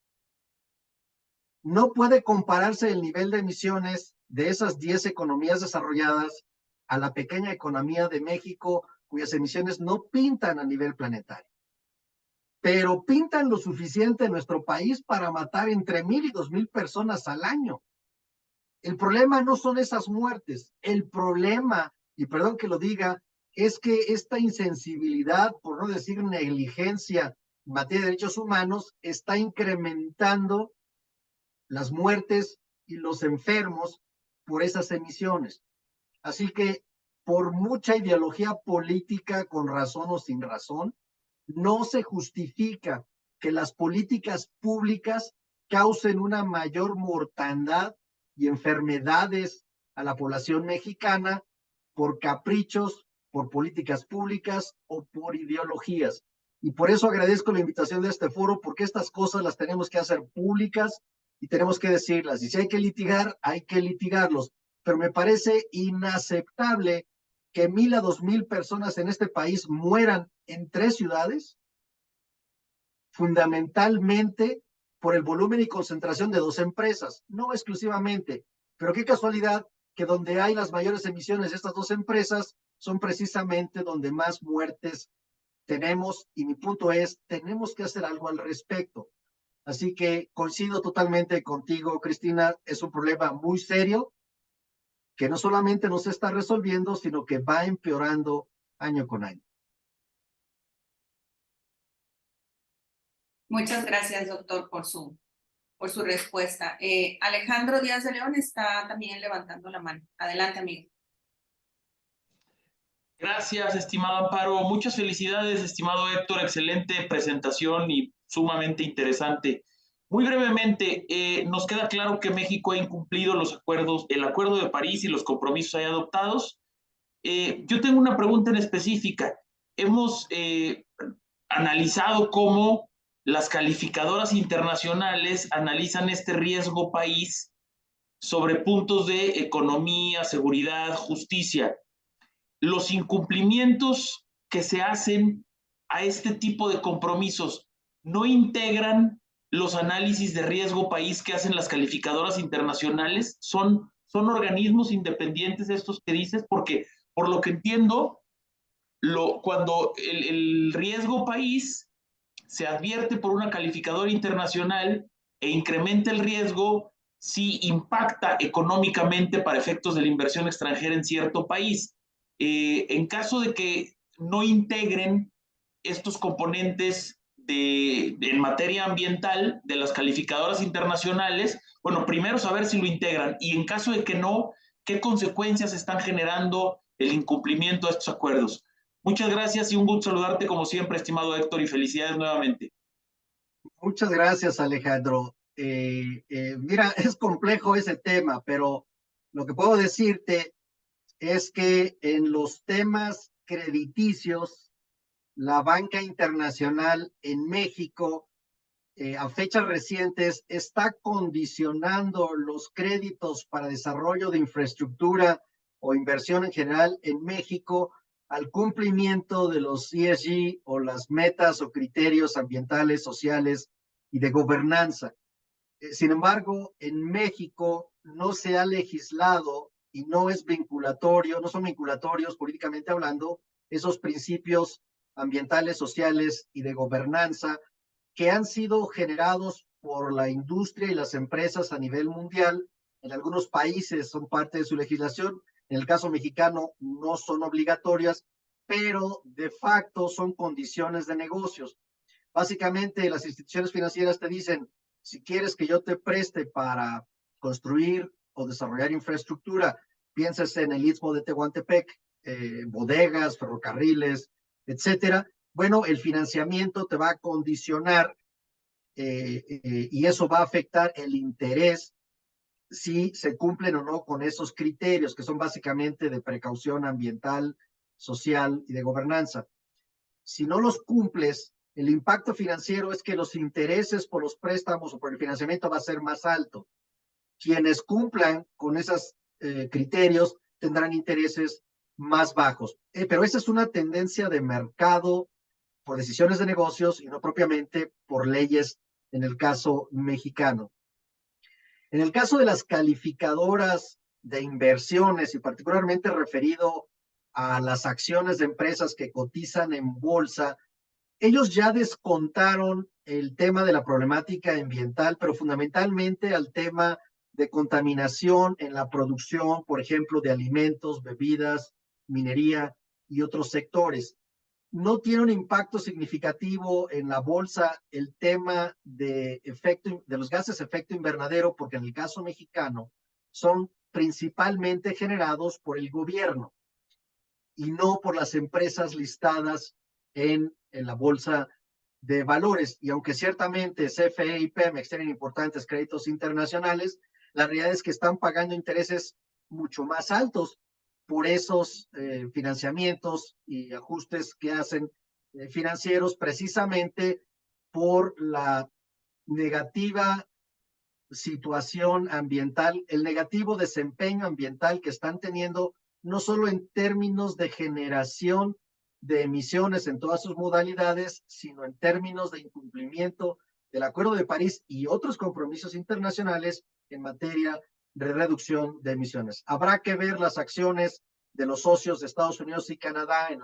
S3: No puede compararse el nivel de emisiones de esas 10 economías desarrolladas a la pequeña economía de México, cuyas emisiones no pintan a nivel planetario, pero pintan lo suficiente en nuestro país para matar entre 1,000 y 2,000 personas al año. El problema no son esas muertes, el problema, y perdón que lo diga, es que esta insensibilidad, por no decir negligencia en materia de derechos humanos, está incrementando las muertes y los enfermos por esas emisiones. Así que, por mucha ideología política, con razón o sin razón, no se justifica que las políticas públicas causen una mayor mortandad y enfermedades a la población mexicana por caprichos, por políticas públicas o por ideologías. Y por eso agradezco la invitación de este foro, porque estas cosas las tenemos que hacer públicas y tenemos que decirlas. Y si hay que litigar, hay que litigarlos. Pero me parece inaceptable que 1,000 a 2,000 personas en este país mueran en 3 ciudades, fundamentalmente por el volumen y concentración de 2 empresas, no exclusivamente, pero qué casualidad que donde hay las mayores emisiones de estas 2 empresas son precisamente donde más muertes tenemos, y mi punto es, tenemos que hacer algo al respecto. Así que coincido totalmente contigo, Cristina, es un problema muy serio que no solamente no se está resolviendo, sino que va empeorando año con año.
S5: Muchas gracias, doctor, por su respuesta. Alejandro Díaz de León está también levantando la mano. Adelante, amigo.
S6: Gracias, estimado Amparo. Muchas felicidades, estimado Héctor. Excelente presentación y sumamente interesante. Muy brevemente, nos queda claro que México ha incumplido los acuerdos, el Acuerdo de París y los compromisos ahí adoptados. Yo tengo una pregunta en específica. Hemos analizado cómo las calificadoras internacionales analizan este riesgo país sobre puntos de economía, seguridad, justicia. Los incumplimientos que se hacen a este tipo de compromisos no integran los análisis de riesgo país que hacen las calificadoras internacionales. Son organismos independientes estos que dices, porque por lo que entiendo, cuando el riesgo país se advierte por una calificadora internacional e incrementa el riesgo, sí impacta económicamente para efectos de la inversión extranjera en cierto país. En caso de que no integren estos componentes en materia ambiental de las calificadoras internacionales, bueno, primero saber si lo integran y en caso de que no, qué consecuencias están generando el incumplimiento de estos acuerdos. Muchas gracias y un gusto saludarte como siempre, estimado Héctor, y felicidades nuevamente.
S3: Muchas gracias, Alejandro. Mira, es complejo ese tema, pero lo que puedo decirte es que en los temas crediticios, la banca internacional en México, a fechas recientes, está condicionando los créditos para desarrollo de infraestructura o inversión en general en México al cumplimiento de los ESG o las metas o criterios ambientales, sociales y de gobernanza. Sin embargo, en México no se ha legislado y no es vinculatorio, no son vinculatorios políticamente hablando, esos principios ambientales, sociales y de gobernanza que han sido generados por la industria y las empresas a nivel mundial. En algunos países son parte de su legislación, en el caso mexicano no son obligatorias, pero de facto son condiciones de negocios. Básicamente las instituciones financieras te dicen, si quieres que yo te preste para construir o desarrollar infraestructura, pienses en el Istmo de Tehuantepec, bodegas, ferrocarriles, etcétera. Bueno, el financiamiento te va a condicionar y eso va a afectar el interés si se cumplen o no con esos criterios que son básicamente de precaución ambiental, social y de gobernanza. Si no los cumples, el impacto financiero es que los intereses por los préstamos o por el financiamiento va a ser más alto. Quienes cumplan con esos criterios tendrán intereses más bajos. Pero esa es una tendencia de mercado por decisiones de negocios y no propiamente por leyes en el caso mexicano. En el caso de las calificadoras de inversiones y particularmente referido a las acciones de empresas que cotizan en bolsa, ellos ya descontaron el tema de la problemática ambiental, pero fundamentalmente al tema de contaminación en la producción, por ejemplo, de alimentos, bebidas, minería y otros sectores. No tiene un impacto significativo en la bolsa el tema de los gases de efecto invernadero, porque en el caso mexicano son principalmente generados por el gobierno y no por las empresas listadas en la bolsa de valores. Y aunque ciertamente CFE y Pemex tienen importantes créditos internacionales, la realidad es que están pagando intereses mucho más altos por esos financiamientos y ajustes que hacen financieros, precisamente por la negativa situación ambiental, el negativo desempeño ambiental que están teniendo, no solo en términos de generación de emisiones en todas sus modalidades, sino en términos de incumplimiento del Acuerdo de París y otros compromisos internacionales en materia de reducción de emisiones. Habrá que ver las acciones de los socios de Estados Unidos y Canadá en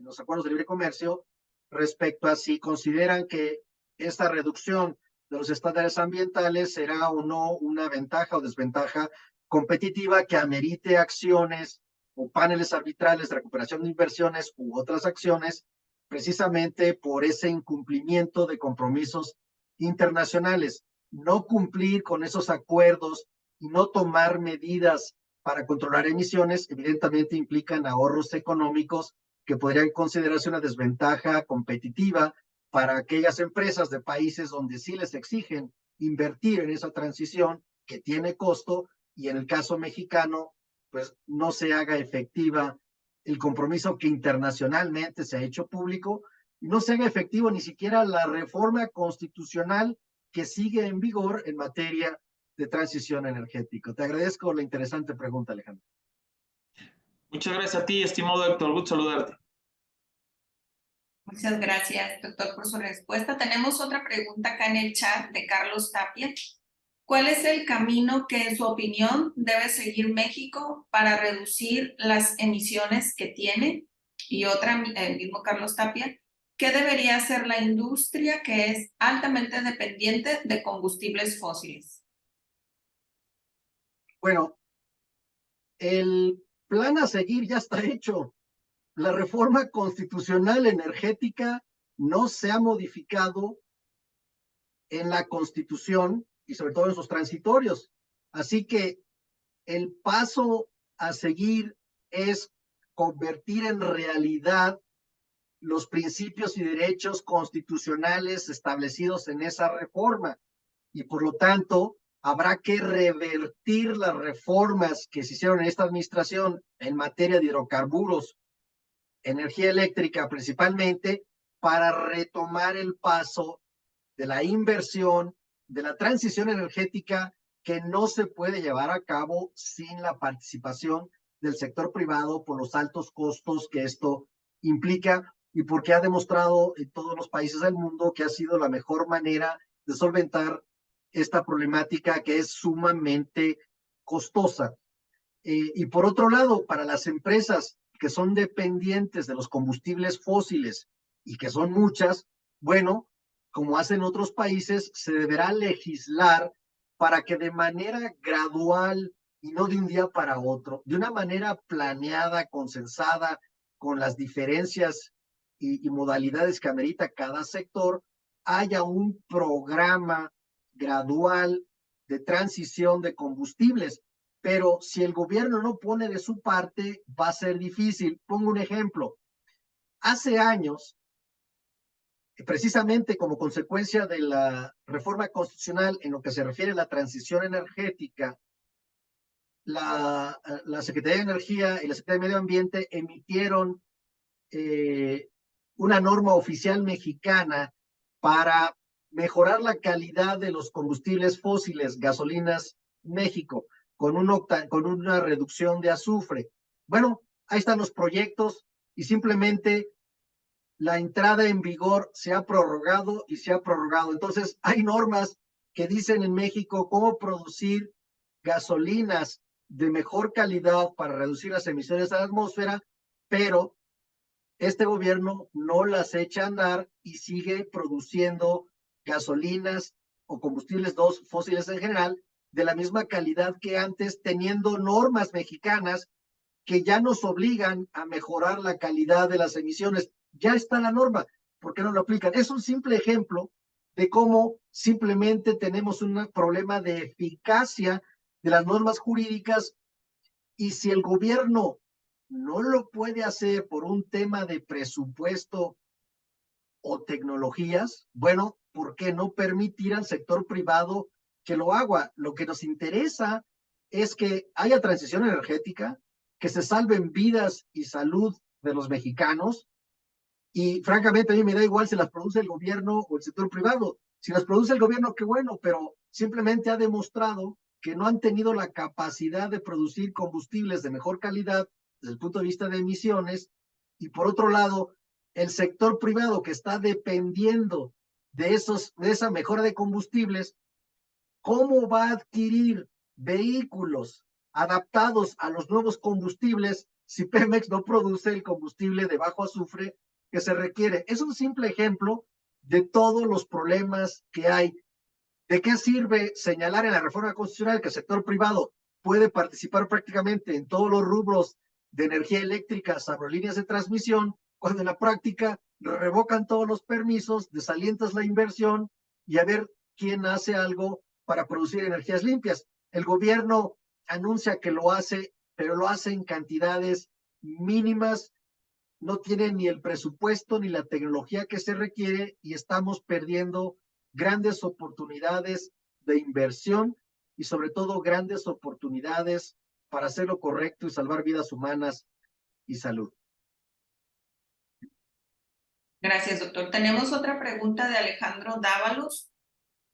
S3: los acuerdos de libre comercio respecto a si consideran que esta reducción de los estándares ambientales será o no una ventaja o desventaja competitiva que amerite acciones o paneles arbitrales de recuperación de inversiones u otras acciones, precisamente por ese incumplimiento de compromisos internacionales. No cumplir con esos acuerdos y no tomar medidas para controlar emisiones, evidentemente implican ahorros económicos que podrían considerarse una desventaja competitiva para aquellas empresas de países donde sí les exigen invertir en esa transición que tiene costo y en el caso mexicano, pues no se haga efectiva el compromiso que internacionalmente se ha hecho público y no se haga efectivo ni siquiera la reforma constitucional que sigue en vigor en materia de transición energética. Te agradezco la interesante pregunta, Alejandro.
S6: Muchas gracias a ti, estimado Héctor. Gusto saludarte.
S5: Muchas gracias, doctor, por su respuesta. Tenemos otra pregunta acá en el chat de Carlos Tapia. ¿Cuál es el camino que, en su opinión, debe seguir México para reducir las emisiones que tiene? Y otra, el mismo Carlos Tapia, ¿qué debería hacer la industria que es altamente dependiente de combustibles fósiles?
S3: Bueno, el plan a seguir ya está hecho. La reforma constitucional energética no se ha modificado en la Constitución y sobre todo en sus transitorios. Así que el paso a seguir es convertir en realidad los principios y derechos constitucionales establecidos en esa reforma. Y por lo tanto, habrá que revertir las reformas que se hicieron en esta administración en materia de hidrocarburos, energía eléctrica principalmente, para retomar el paso de la inversión, de la transición energética que no se puede llevar a cabo sin la participación del sector privado por los altos costos que esto implica y porque ha demostrado en todos los países del mundo que ha sido la mejor manera de solventar esta problemática que es sumamente costosa. Y por otro lado, para las empresas que son dependientes de los combustibles fósiles y que son muchas, bueno, como hacen otros países, se deberá legislar para que de manera gradual y no de un día para otro, de una manera planeada, consensada, con las diferencias y modalidades que amerita cada sector, haya un programa gradual de transición de combustibles. Pero si el gobierno no pone de su parte, va a ser difícil. Pongo un ejemplo. Hace años, precisamente como consecuencia de la reforma constitucional en lo que se refiere a la transición energética, la Secretaría de Energía y la Secretaría de Medio Ambiente emitieron una norma oficial mexicana para mejorar la calidad de los combustibles fósiles, gasolinas México, con una reducción de azufre. Bueno, ahí están los proyectos y simplemente la entrada en vigor se ha prorrogado y se ha prorrogado. Entonces, hay normas que dicen en México cómo producir gasolinas de mejor calidad para reducir las emisiones a la atmósfera, pero este gobierno no las echa a andar y sigue produciendo gasolinas o combustibles fósiles en general de la misma calidad que antes, teniendo normas mexicanas que ya nos obligan a mejorar la calidad de las emisiones. Ya está la norma, ¿por qué no lo aplican? Es un simple ejemplo de cómo simplemente tenemos un problema de eficacia de las normas jurídicas y si el gobierno no lo puede hacer por un tema de presupuesto o tecnologías, bueno, ¿por qué no permitir al sector privado que lo haga? Lo que nos interesa es que haya transición energética, que se salven vidas y salud de los mexicanos, y francamente a mí me da igual si las produce el gobierno o el sector privado. Si las produce el gobierno, qué bueno, pero simplemente ha demostrado que no han tenido la capacidad de producir combustibles de mejor calidad desde el punto de vista de emisiones, y por otro lado, el sector privado que está dependiendo de esa mejora de combustibles, ¿cómo va a adquirir vehículos adaptados a los nuevos combustibles si Pemex no produce el combustible de bajo azufre que se requiere? Es un simple ejemplo de todos los problemas que hay. ¿De qué sirve señalar en la reforma constitucional que el sector privado puede participar prácticamente en todos los rubros de energía eléctrica, salvo líneas de transmisión, cuando en la práctica revocan todos los permisos, desalientas la inversión y a ver quién hace algo para producir energías limpias? El gobierno anuncia que lo hace, pero lo hace en cantidades mínimas, no tiene ni el presupuesto ni la tecnología que se requiere y estamos perdiendo grandes oportunidades de inversión y sobre todo grandes oportunidades para hacer lo correcto y salvar vidas humanas y salud.
S5: Gracias, doctor. Tenemos otra pregunta de Alejandro Dávalos.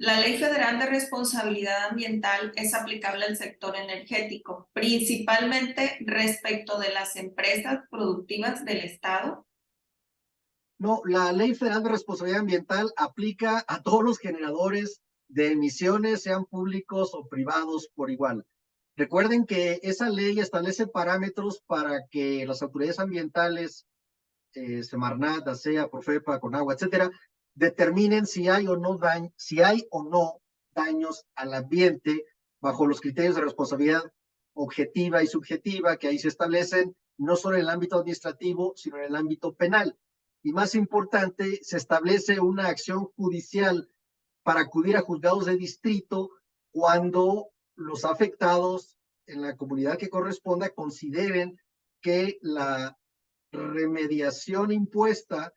S5: La Ley Federal de Responsabilidad Ambiental es aplicable al sector energético, principalmente respecto de las empresas productivas del Estado.
S3: No, la Ley Federal de Responsabilidad Ambiental aplica a todos los generadores de emisiones, sean públicos o privados por igual. Recuerden que esa ley establece parámetros para que las autoridades ambientales, Semarnat, ASEA, Profepa, Conagua, etcétera, determinen si hay o no daños al ambiente bajo los criterios de responsabilidad objetiva y subjetiva que ahí se establecen, no solo en el ámbito administrativo, sino en el ámbito penal. Y más importante, se establece una acción judicial para acudir a juzgados de distrito cuando los afectados en la comunidad que corresponda consideren que la remediación impuesta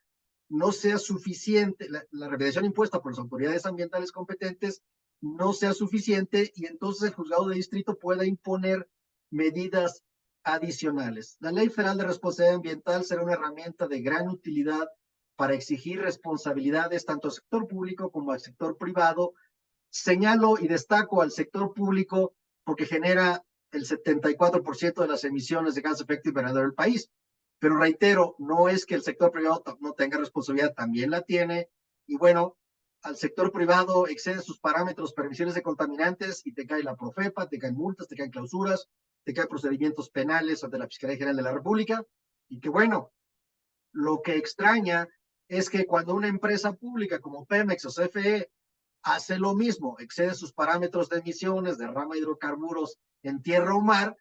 S3: no sea suficiente, la remediación impuesta por las autoridades ambientales competentes no sea suficiente y entonces el juzgado de distrito pueda imponer medidas adicionales. La Ley Federal de Responsabilidad Ambiental será una herramienta de gran utilidad para exigir responsabilidades tanto al sector público como al sector privado. Señalo y destaco al sector público porque genera el 74% de las emisiones de gas de efecto invernadero del país. Pero reitero, no es que el sector privado no tenga responsabilidad, también la tiene. Y bueno, al sector privado excede sus parámetros para emisiones de contaminantes y te cae la Profepa, te caen multas, te caen clausuras, te caen procedimientos penales ante la Fiscalía General de la República. Y que bueno, lo que extraña es que cuando una empresa pública como Pemex o CFE hace lo mismo, excede sus parámetros de emisiones, derrama hidrocarburos en tierra o mar,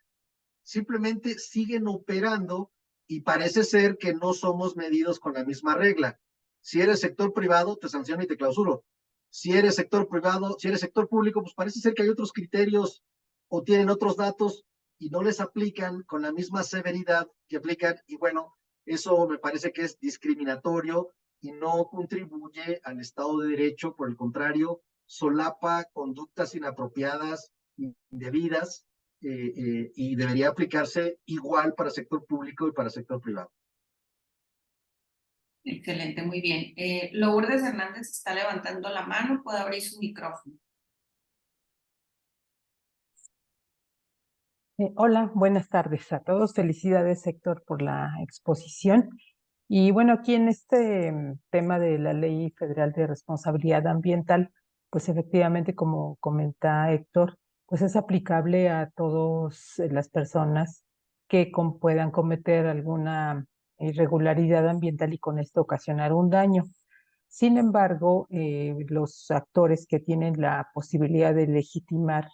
S3: simplemente siguen operando y parece ser que no somos medidos con la misma regla. Si eres sector privado, te sanciono y te clausuro. Si eres sector privado, si eres sector público, pues parece ser que hay otros criterios o tienen otros datos y no les aplican con la misma severidad que aplican. Y bueno, eso me parece que es discriminatorio y no contribuye al Estado de Derecho, por el contrario, solapa conductas inapropiadas, indebidas, y debería aplicarse igual para sector público y para sector privado.
S5: Excelente, muy bien. Lourdes Hernández está levantando la mano, puede abrir su micrófono.
S7: Hola, buenas tardes a todos. Felicidades, Héctor, por la exposición. Y bueno, aquí en este tema de la Ley Federal de Responsabilidad Ambiental, pues efectivamente, como comenta Héctor, pues es aplicable a todas las personas que puedan cometer alguna irregularidad ambiental y con esto ocasionar un daño. Sin embargo, los actores que tienen la posibilidad de legitimar,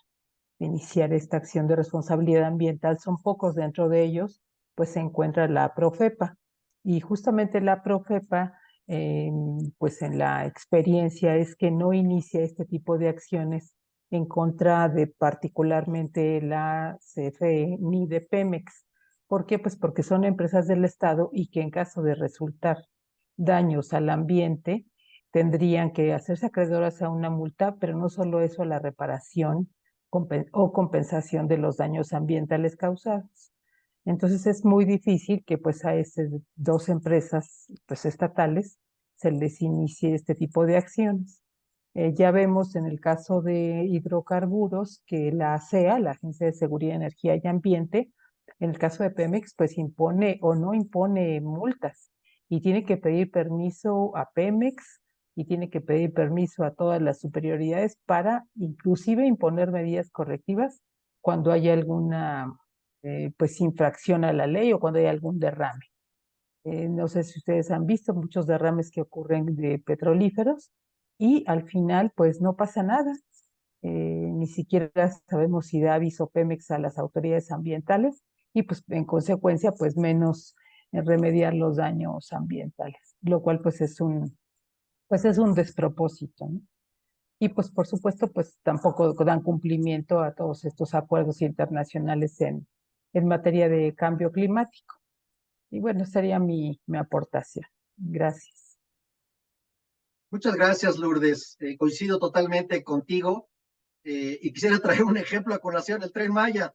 S7: de iniciar esta acción de responsabilidad ambiental son pocos. Dentro de ellos, pues se encuentra la Profepa. Y justamente la Profepa, pues en la experiencia es que no inicia este tipo de acciones en contra de particularmente la CFE ni de Pemex. ¿Por qué? Pues porque son empresas del Estado y que en caso de resultar daños al ambiente, tendrían que hacerse acreedoras a una multa, pero no solo eso, a la reparación o compensación de los daños ambientales causados. Entonces es muy difícil que pues a esas dos empresas pues estatales se les inicie este tipo de acciones. Ya vemos en el caso de hidrocarburos que la ASEA, la Agencia de Seguridad, Energía y Ambiente, en el caso de Pemex, pues impone o no impone multas y tiene que pedir permiso a Pemex y tiene que pedir permiso a todas las superioridades para inclusive imponer medidas correctivas cuando haya alguna pues infracción a la ley o cuando haya algún derrame. No sé si ustedes han visto muchos derrames que ocurren de petrolíferos y al final pues no pasa nada. Ni siquiera sabemos si da aviso Pemex a las autoridades ambientales y pues en consecuencia pues menos remediar los daños ambientales, lo cual pues es un despropósito, ¿no? Y pues por supuesto pues tampoco dan cumplimiento a todos estos acuerdos internacionales en materia de cambio climático. Y bueno, sería mi aportación. Gracias.
S3: Muchas gracias, Lourdes. Coincido totalmente contigo y quisiera traer un ejemplo a colación, el Tren Maya.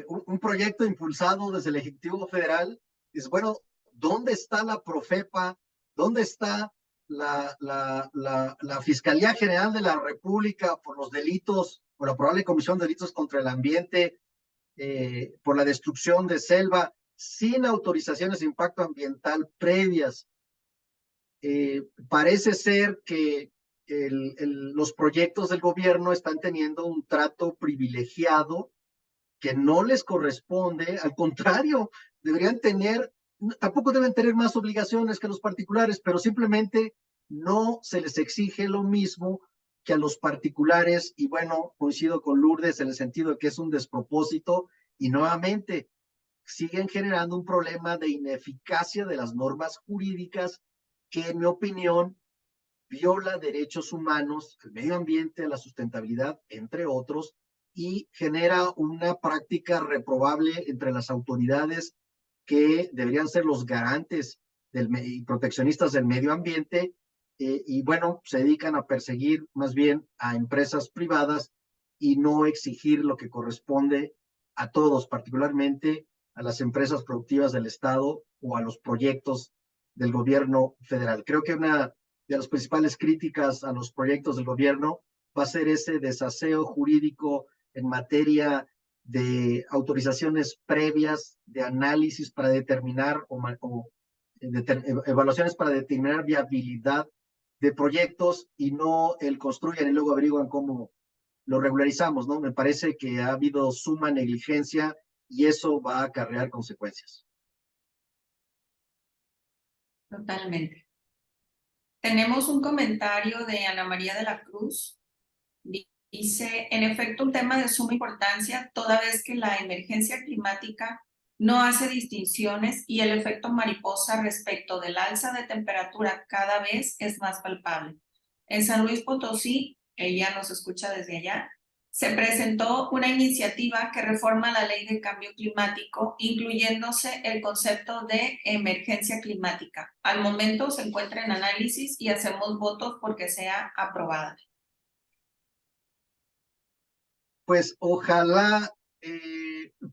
S3: Un proyecto impulsado desde el Ejecutivo Federal. Es bueno, ¿dónde está la Profepa? ¿Dónde está la Fiscalía General de la República por los delitos, por la probable comisión de delitos contra el ambiente, por la destrucción de selva, sin autorizaciones de impacto ambiental previas. Parece ser que los proyectos del gobierno están teniendo un trato privilegiado que no les corresponde, al contrario, deberían tener, tampoco deben tener más obligaciones que los particulares, pero simplemente no se les exige lo mismo que a los particulares, y bueno, coincido con Lourdes en el sentido de que es un despropósito, y nuevamente siguen generando un problema de ineficacia de las normas jurídicas que, en mi opinión, viola derechos humanos, el medio ambiente, la sustentabilidad, entre otros, y genera una práctica reprobable entre las autoridades que deberían ser los garantes y proteccionistas del medio ambiente, y bueno, se dedican a perseguir más bien a empresas privadas y no exigir lo que corresponde a todos, particularmente a las empresas productivas del Estado o a los proyectos del gobierno federal. Creo que una de las principales críticas a los proyectos del gobierno va a ser ese desaseo jurídico en materia de autorizaciones previas, de análisis para determinar evaluaciones para determinar viabilidad de proyectos, y no el construyen y luego averiguan cómo lo regularizamos, ¿no? Me parece que ha habido suma negligencia y eso va a acarrear consecuencias.
S5: Totalmente. Tenemos un comentario de Ana María de la Cruz. Dice, en efecto, un tema de suma importancia, toda vez que la emergencia climática no hace distinciones y el efecto mariposa respecto del alza de temperatura cada vez es más palpable. En San Luis Potosí, ella nos escucha desde allá, se presentó una iniciativa que reforma la ley de cambio climático, incluyéndose el concepto de emergencia climática. Al momento se encuentra en análisis y hacemos votos porque sea aprobada.
S3: Pues ojalá,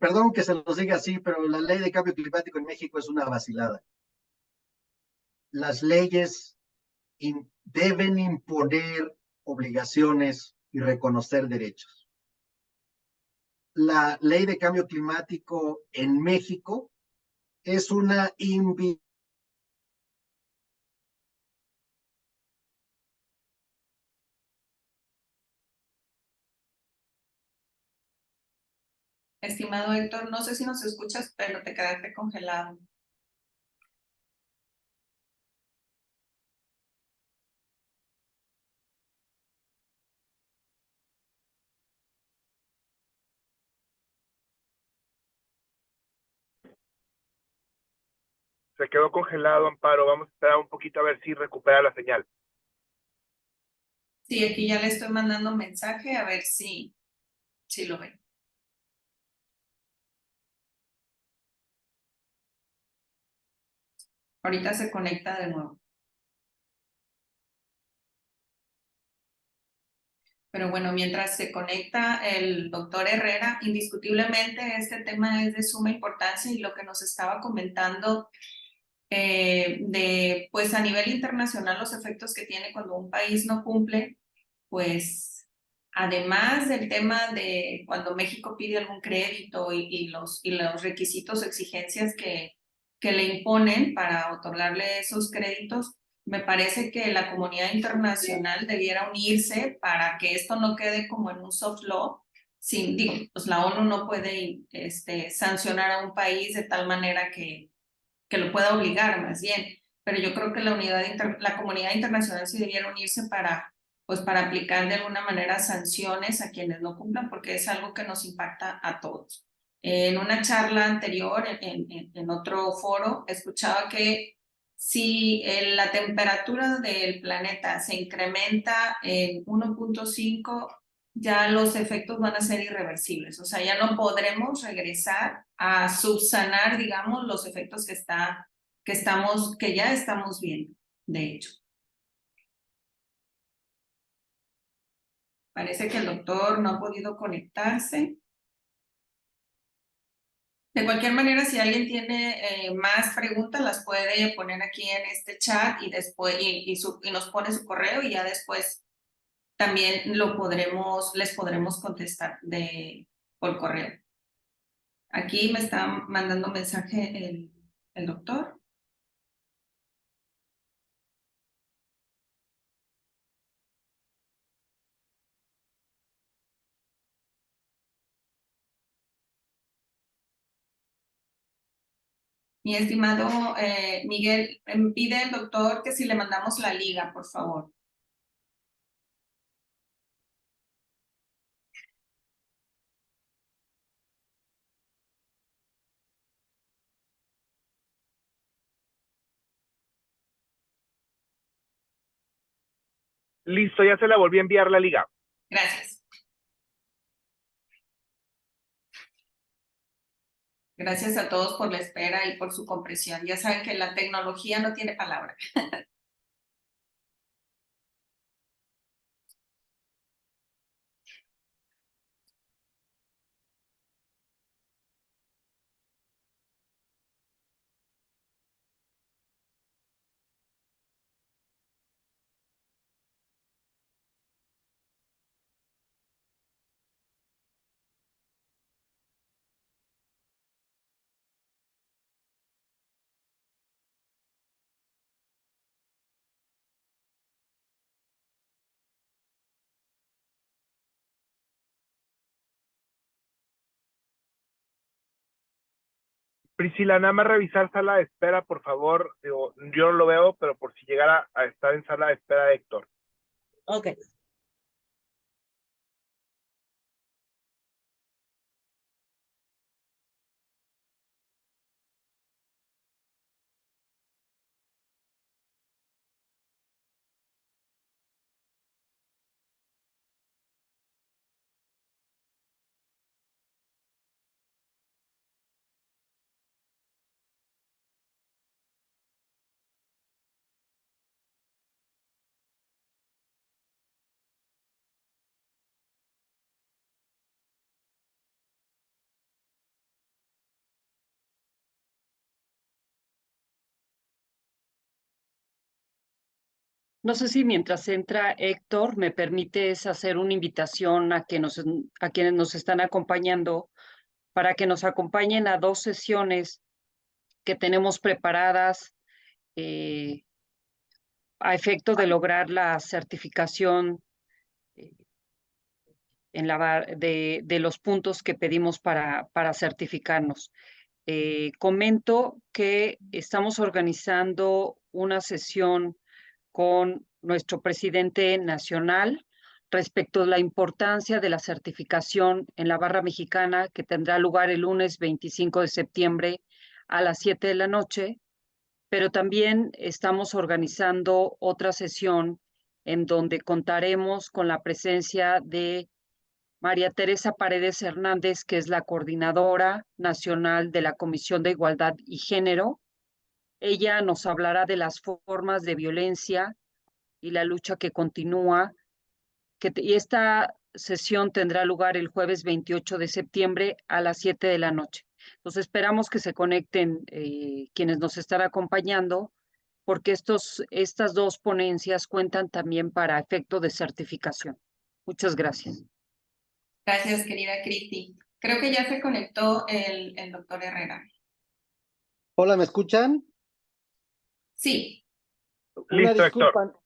S3: perdón que se los diga así, pero la ley de cambio climático en México es una vacilada. Las leyes deben imponer obligaciones y reconocer derechos. La ley de cambio climático en México es una
S5: Estimado Héctor, no sé si nos escuchas, pero te quedaste congelado.
S2: Se quedó congelado, Amparo. Vamos a esperar un poquito a ver si recupera la señal.
S5: Sí, aquí ya le estoy mandando un mensaje a ver si lo ven. Ahorita se conecta de nuevo. Pero bueno, mientras se conecta el doctor Herrera, indiscutiblemente este tema es de suma importancia y lo que nos estaba comentando pues a nivel internacional los efectos que tiene cuando un país no cumple, pues además del tema de cuando México pide algún crédito y los requisitos o exigencias que le imponen para otorgarle esos créditos, me parece que la comunidad internacional debiera unirse para que esto no quede como en un soft law. Pues la ONU no puede sancionar a un país de tal manera que lo pueda obligar más bien, pero yo creo que la comunidad internacional sí debiera unirse para aplicar de alguna manera sanciones a quienes no cumplan, porque es algo que nos impacta a todos. En una charla anterior, en otro foro, escuchaba que si la temperatura del planeta se incrementa en 1.5, ya los efectos van a ser irreversibles. O sea, ya no podremos regresar a subsanar, digamos, los efectos que ya estamos viendo, de hecho. Parece que el doctor no ha podido conectarse. De cualquier manera, si alguien tiene más preguntas, las puede poner aquí en este chat y después y nos pone su correo y ya después también les podremos contestar por correo. Aquí me está mandando mensaje el doctor. Mi estimado Miguel, pide el doctor que si le mandamos la liga, por favor.
S8: Listo, ya se la volví a enviar la liga.
S5: Gracias. Gracias a todos por la espera y por su comprensión. Ya saben que la tecnología no tiene palabra.
S8: Priscila, nada más revisar sala de espera, por favor. Digo, yo no lo veo, pero por si llegara a estar en sala de espera Héctor.
S9: Ok.
S4: No sé si mientras entra Héctor me permites hacer una invitación a quienes nos están acompañando para que nos acompañen a 2 sesiones que tenemos preparadas eh, a efecto de lograr la certificación eh, de los puntos que pedimos para certificarnos. Comento que estamos organizando una sesión con nuestro presidente nacional respecto a la importancia de la certificación en la barra mexicana que tendrá lugar el lunes 25 de septiembre a las 7 de la noche, pero también estamos organizando otra sesión en donde contaremos con la presencia de María Teresa Paredes Hernández, que es la coordinadora nacional de la Comisión de Igualdad y Género. Ella nos hablará de las formas de violencia y la lucha que continúa, y esta sesión tendrá lugar el jueves 28 de septiembre a las 7 de la noche. Entonces esperamos que se conecten quienes nos están acompañando, porque estas 2 ponencias cuentan también para efecto de certificación. Muchas gracias.
S5: Gracias, querida Cristi. Creo que ya se conectó el doctor Herrera.
S3: Hola, ¿me escuchan?
S5: Sí.
S3: Una
S8: Listo,
S3: disculpa,
S8: Héctor.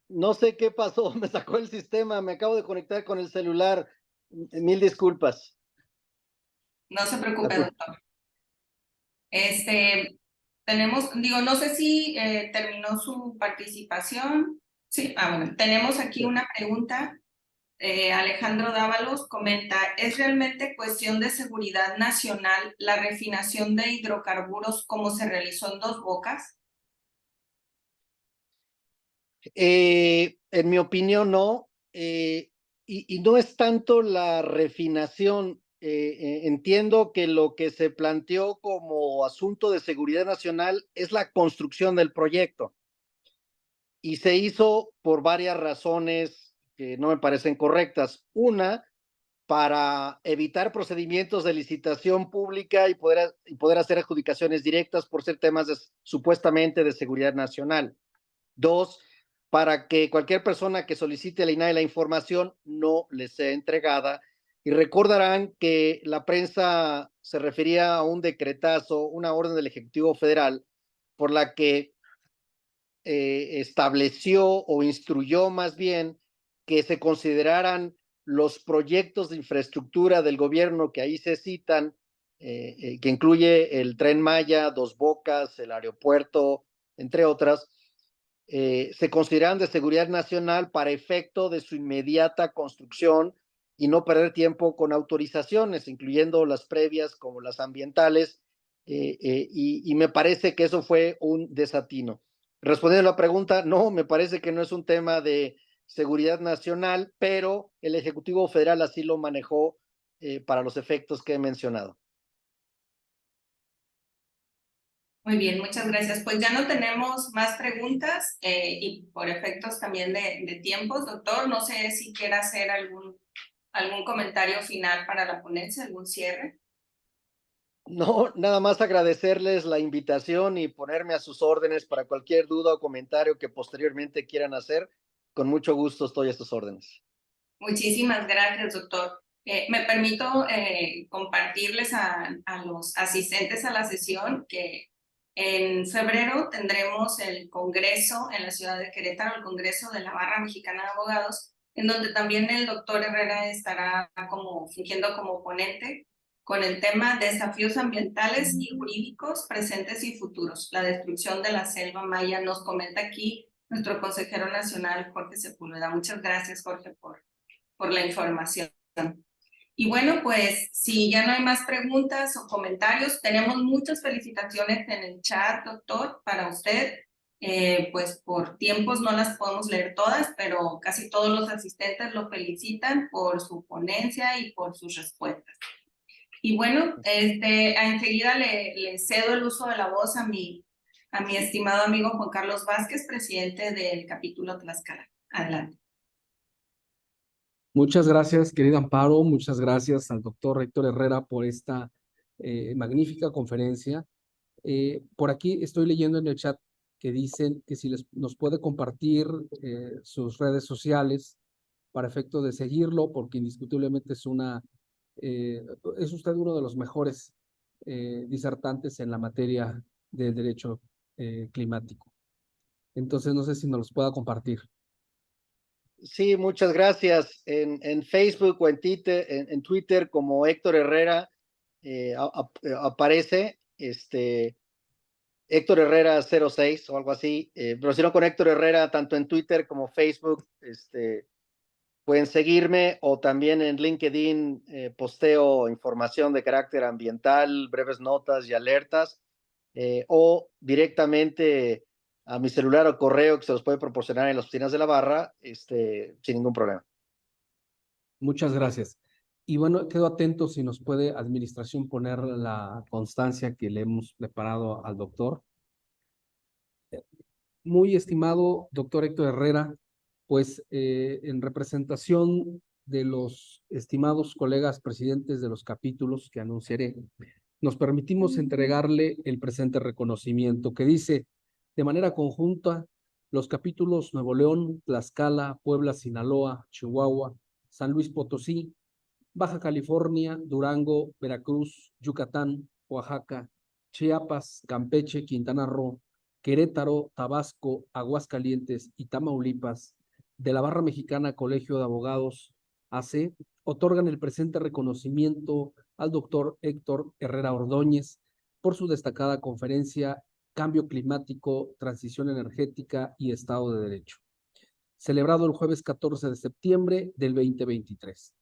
S3: no sé qué pasó, me sacó el sistema, me acabo de conectar con el celular. Mil disculpas.
S5: No se preocupe, doctor. No sé si terminó su participación. Sí, bueno, tenemos aquí una pregunta. Alejandro Dávalos comenta, ¿es realmente cuestión de seguridad nacional la refinación de hidrocarburos como se realizó en Dos Bocas?
S3: En mi opinión, no. Y no es tanto la refinación. Entiendo que lo que se planteó como asunto de seguridad nacional es la construcción del proyecto. Y se hizo por varias razones que no me parecen correctas. Una, para evitar procedimientos de licitación pública y poder hacer adjudicaciones directas por ser temas supuestamente de seguridad nacional. 2, para que cualquier persona que solicite al INAI la información no les sea entregada. Y recordarán que la prensa se refería a un decretazo, una orden del Ejecutivo Federal, por la que estableció o instruyó más bien que se consideraran los proyectos de infraestructura del gobierno que ahí se citan, que incluye el Tren Maya, Dos Bocas, el aeropuerto, entre otras, se consideran de seguridad nacional para efecto de su inmediata construcción y no perder tiempo con autorizaciones, incluyendo las previas como las ambientales, y me parece que eso fue un desatino. Respondiendo a la pregunta, no, me parece que no es un tema de seguridad nacional, pero el Ejecutivo Federal así lo manejó para los efectos que he mencionado.
S5: Muy bien, muchas gracias. Pues ya no tenemos más preguntas y por efectos también de tiempos, doctor, no sé si quiera hacer algún comentario final para la ponencia, algún cierre.
S3: No, nada más agradecerles la invitación y ponerme a sus órdenes para cualquier duda o comentario que posteriormente quieran hacer. Con mucho gusto estoy a sus órdenes.
S5: Muchísimas gracias, doctor. Me permito compartirles a los asistentes a la sesión que en febrero tendremos el Congreso en la ciudad de Querétaro, el Congreso de la Barra Mexicana de Abogados, en donde también el doctor Herrera estará fungiendo como ponente con el tema Desafíos ambientales y jurídicos presentes y futuros, la destrucción de la selva maya. Nos comenta aquí nuestro consejero nacional, Jorge Sepúlveda. Muchas gracias, Jorge, por la información. Y bueno, pues si ya no hay más preguntas o comentarios, tenemos muchas felicitaciones en el chat, doctor, para usted. Pues por tiempos no las podemos leer todas, pero casi todos los asistentes lo felicitan por su ponencia y por sus respuestas. Y bueno, enseguida le cedo el uso de la voz a mi estimado amigo Juan Carlos Vázquez, presidente del capítulo Tlaxcala. Adelante.
S9: Muchas gracias, querida Amparo. Muchas gracias al doctor Héctor Herrera por esta magnífica conferencia. Por aquí estoy leyendo en el chat que dicen que si nos puede compartir sus redes sociales para efecto de seguirlo, porque indiscutiblemente es usted uno de los mejores disertantes en la materia del derecho climático. Entonces, no sé si nos los pueda compartir.
S3: Sí, muchas gracias. En Facebook o en Twitter como Héctor Herrera aparece Héctor Herrera 06 o algo así, pero si no, con Héctor Herrera tanto en Twitter como Facebook pueden seguirme, o también en LinkedIn posteo información de carácter ambiental, breves notas y alertas, o directamente a mi celular o correo que se los puede proporcionar en las oficinas de la barra, sin ningún problema.
S9: Muchas gracias. Y bueno, quedo atento si nos puede administración poner la constancia que le hemos preparado al doctor. Muy estimado doctor Héctor Herrera, pues en representación de los estimados colegas presidentes de los capítulos que anunciaré, nos permitimos entregarle el presente reconocimiento que dice: de manera conjunta, los capítulos Nuevo León, Tlaxcala, Puebla, Sinaloa, Chihuahua, San Luis Potosí, Baja California, Durango, Veracruz, Yucatán, Oaxaca, Chiapas, Campeche, Quintana Roo, Querétaro, Tabasco, Aguascalientes y Tamaulipas, de la Barra Mexicana Colegio de Abogados AC, otorgan el presente reconocimiento al doctor Héctor Herrera Ordóñez por su destacada conferencia Cambio Climático, Transición Energética y Estado de Derecho, celebrado el jueves 14 de septiembre del 2023.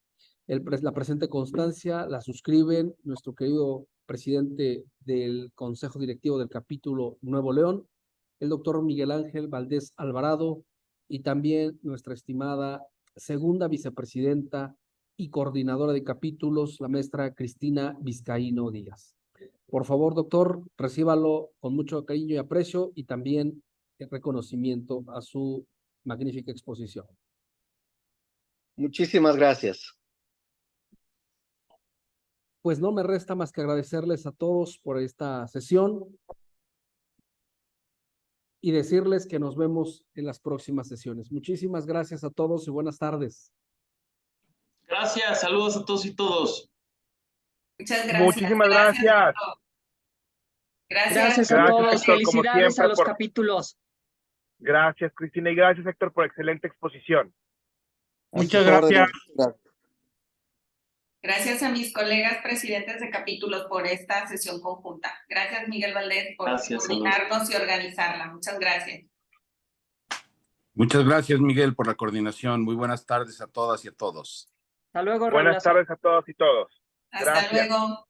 S9: La presente constancia la suscriben nuestro querido presidente del Consejo Directivo del Capítulo Nuevo León, el doctor Miguel Ángel Valdés Alvarado, y también nuestra estimada segunda vicepresidenta y coordinadora de capítulos, la maestra Cristina Vizcaíno Díaz. Por favor, doctor, recíbalo con mucho cariño y aprecio, y también el reconocimiento a su magnífica exposición.
S3: Muchísimas gracias.
S9: pues no me resta más que agradecerles a todos por esta sesión y decirles que nos vemos en las próximas sesiones. Muchísimas gracias a todos y buenas tardes.
S6: Gracias, saludos a todos y todos.
S5: Muchas gracias.
S8: Muchísimas gracias.
S5: Doctor. Gracias.
S4: Gracias a
S8: Gracias,
S4: todos.
S8: Héctor, como
S4: Felicidades
S8: siempre,
S4: a los capítulos.
S8: Gracias, Cristina, y gracias, Héctor, por excelente exposición.
S10: Muchas gracias.
S5: Gracias a mis colegas presidentes de capítulos por esta sesión conjunta. Gracias, Miguel Valdés, por coordinarnos y organizarla. Muchas gracias.
S10: Muchas gracias, Miguel, por la coordinación. Muy buenas tardes a todas y a todos.
S4: Hasta luego,
S8: Buenas tardes a todos y todos.
S5: Hasta
S8: Gracias.
S5: luego.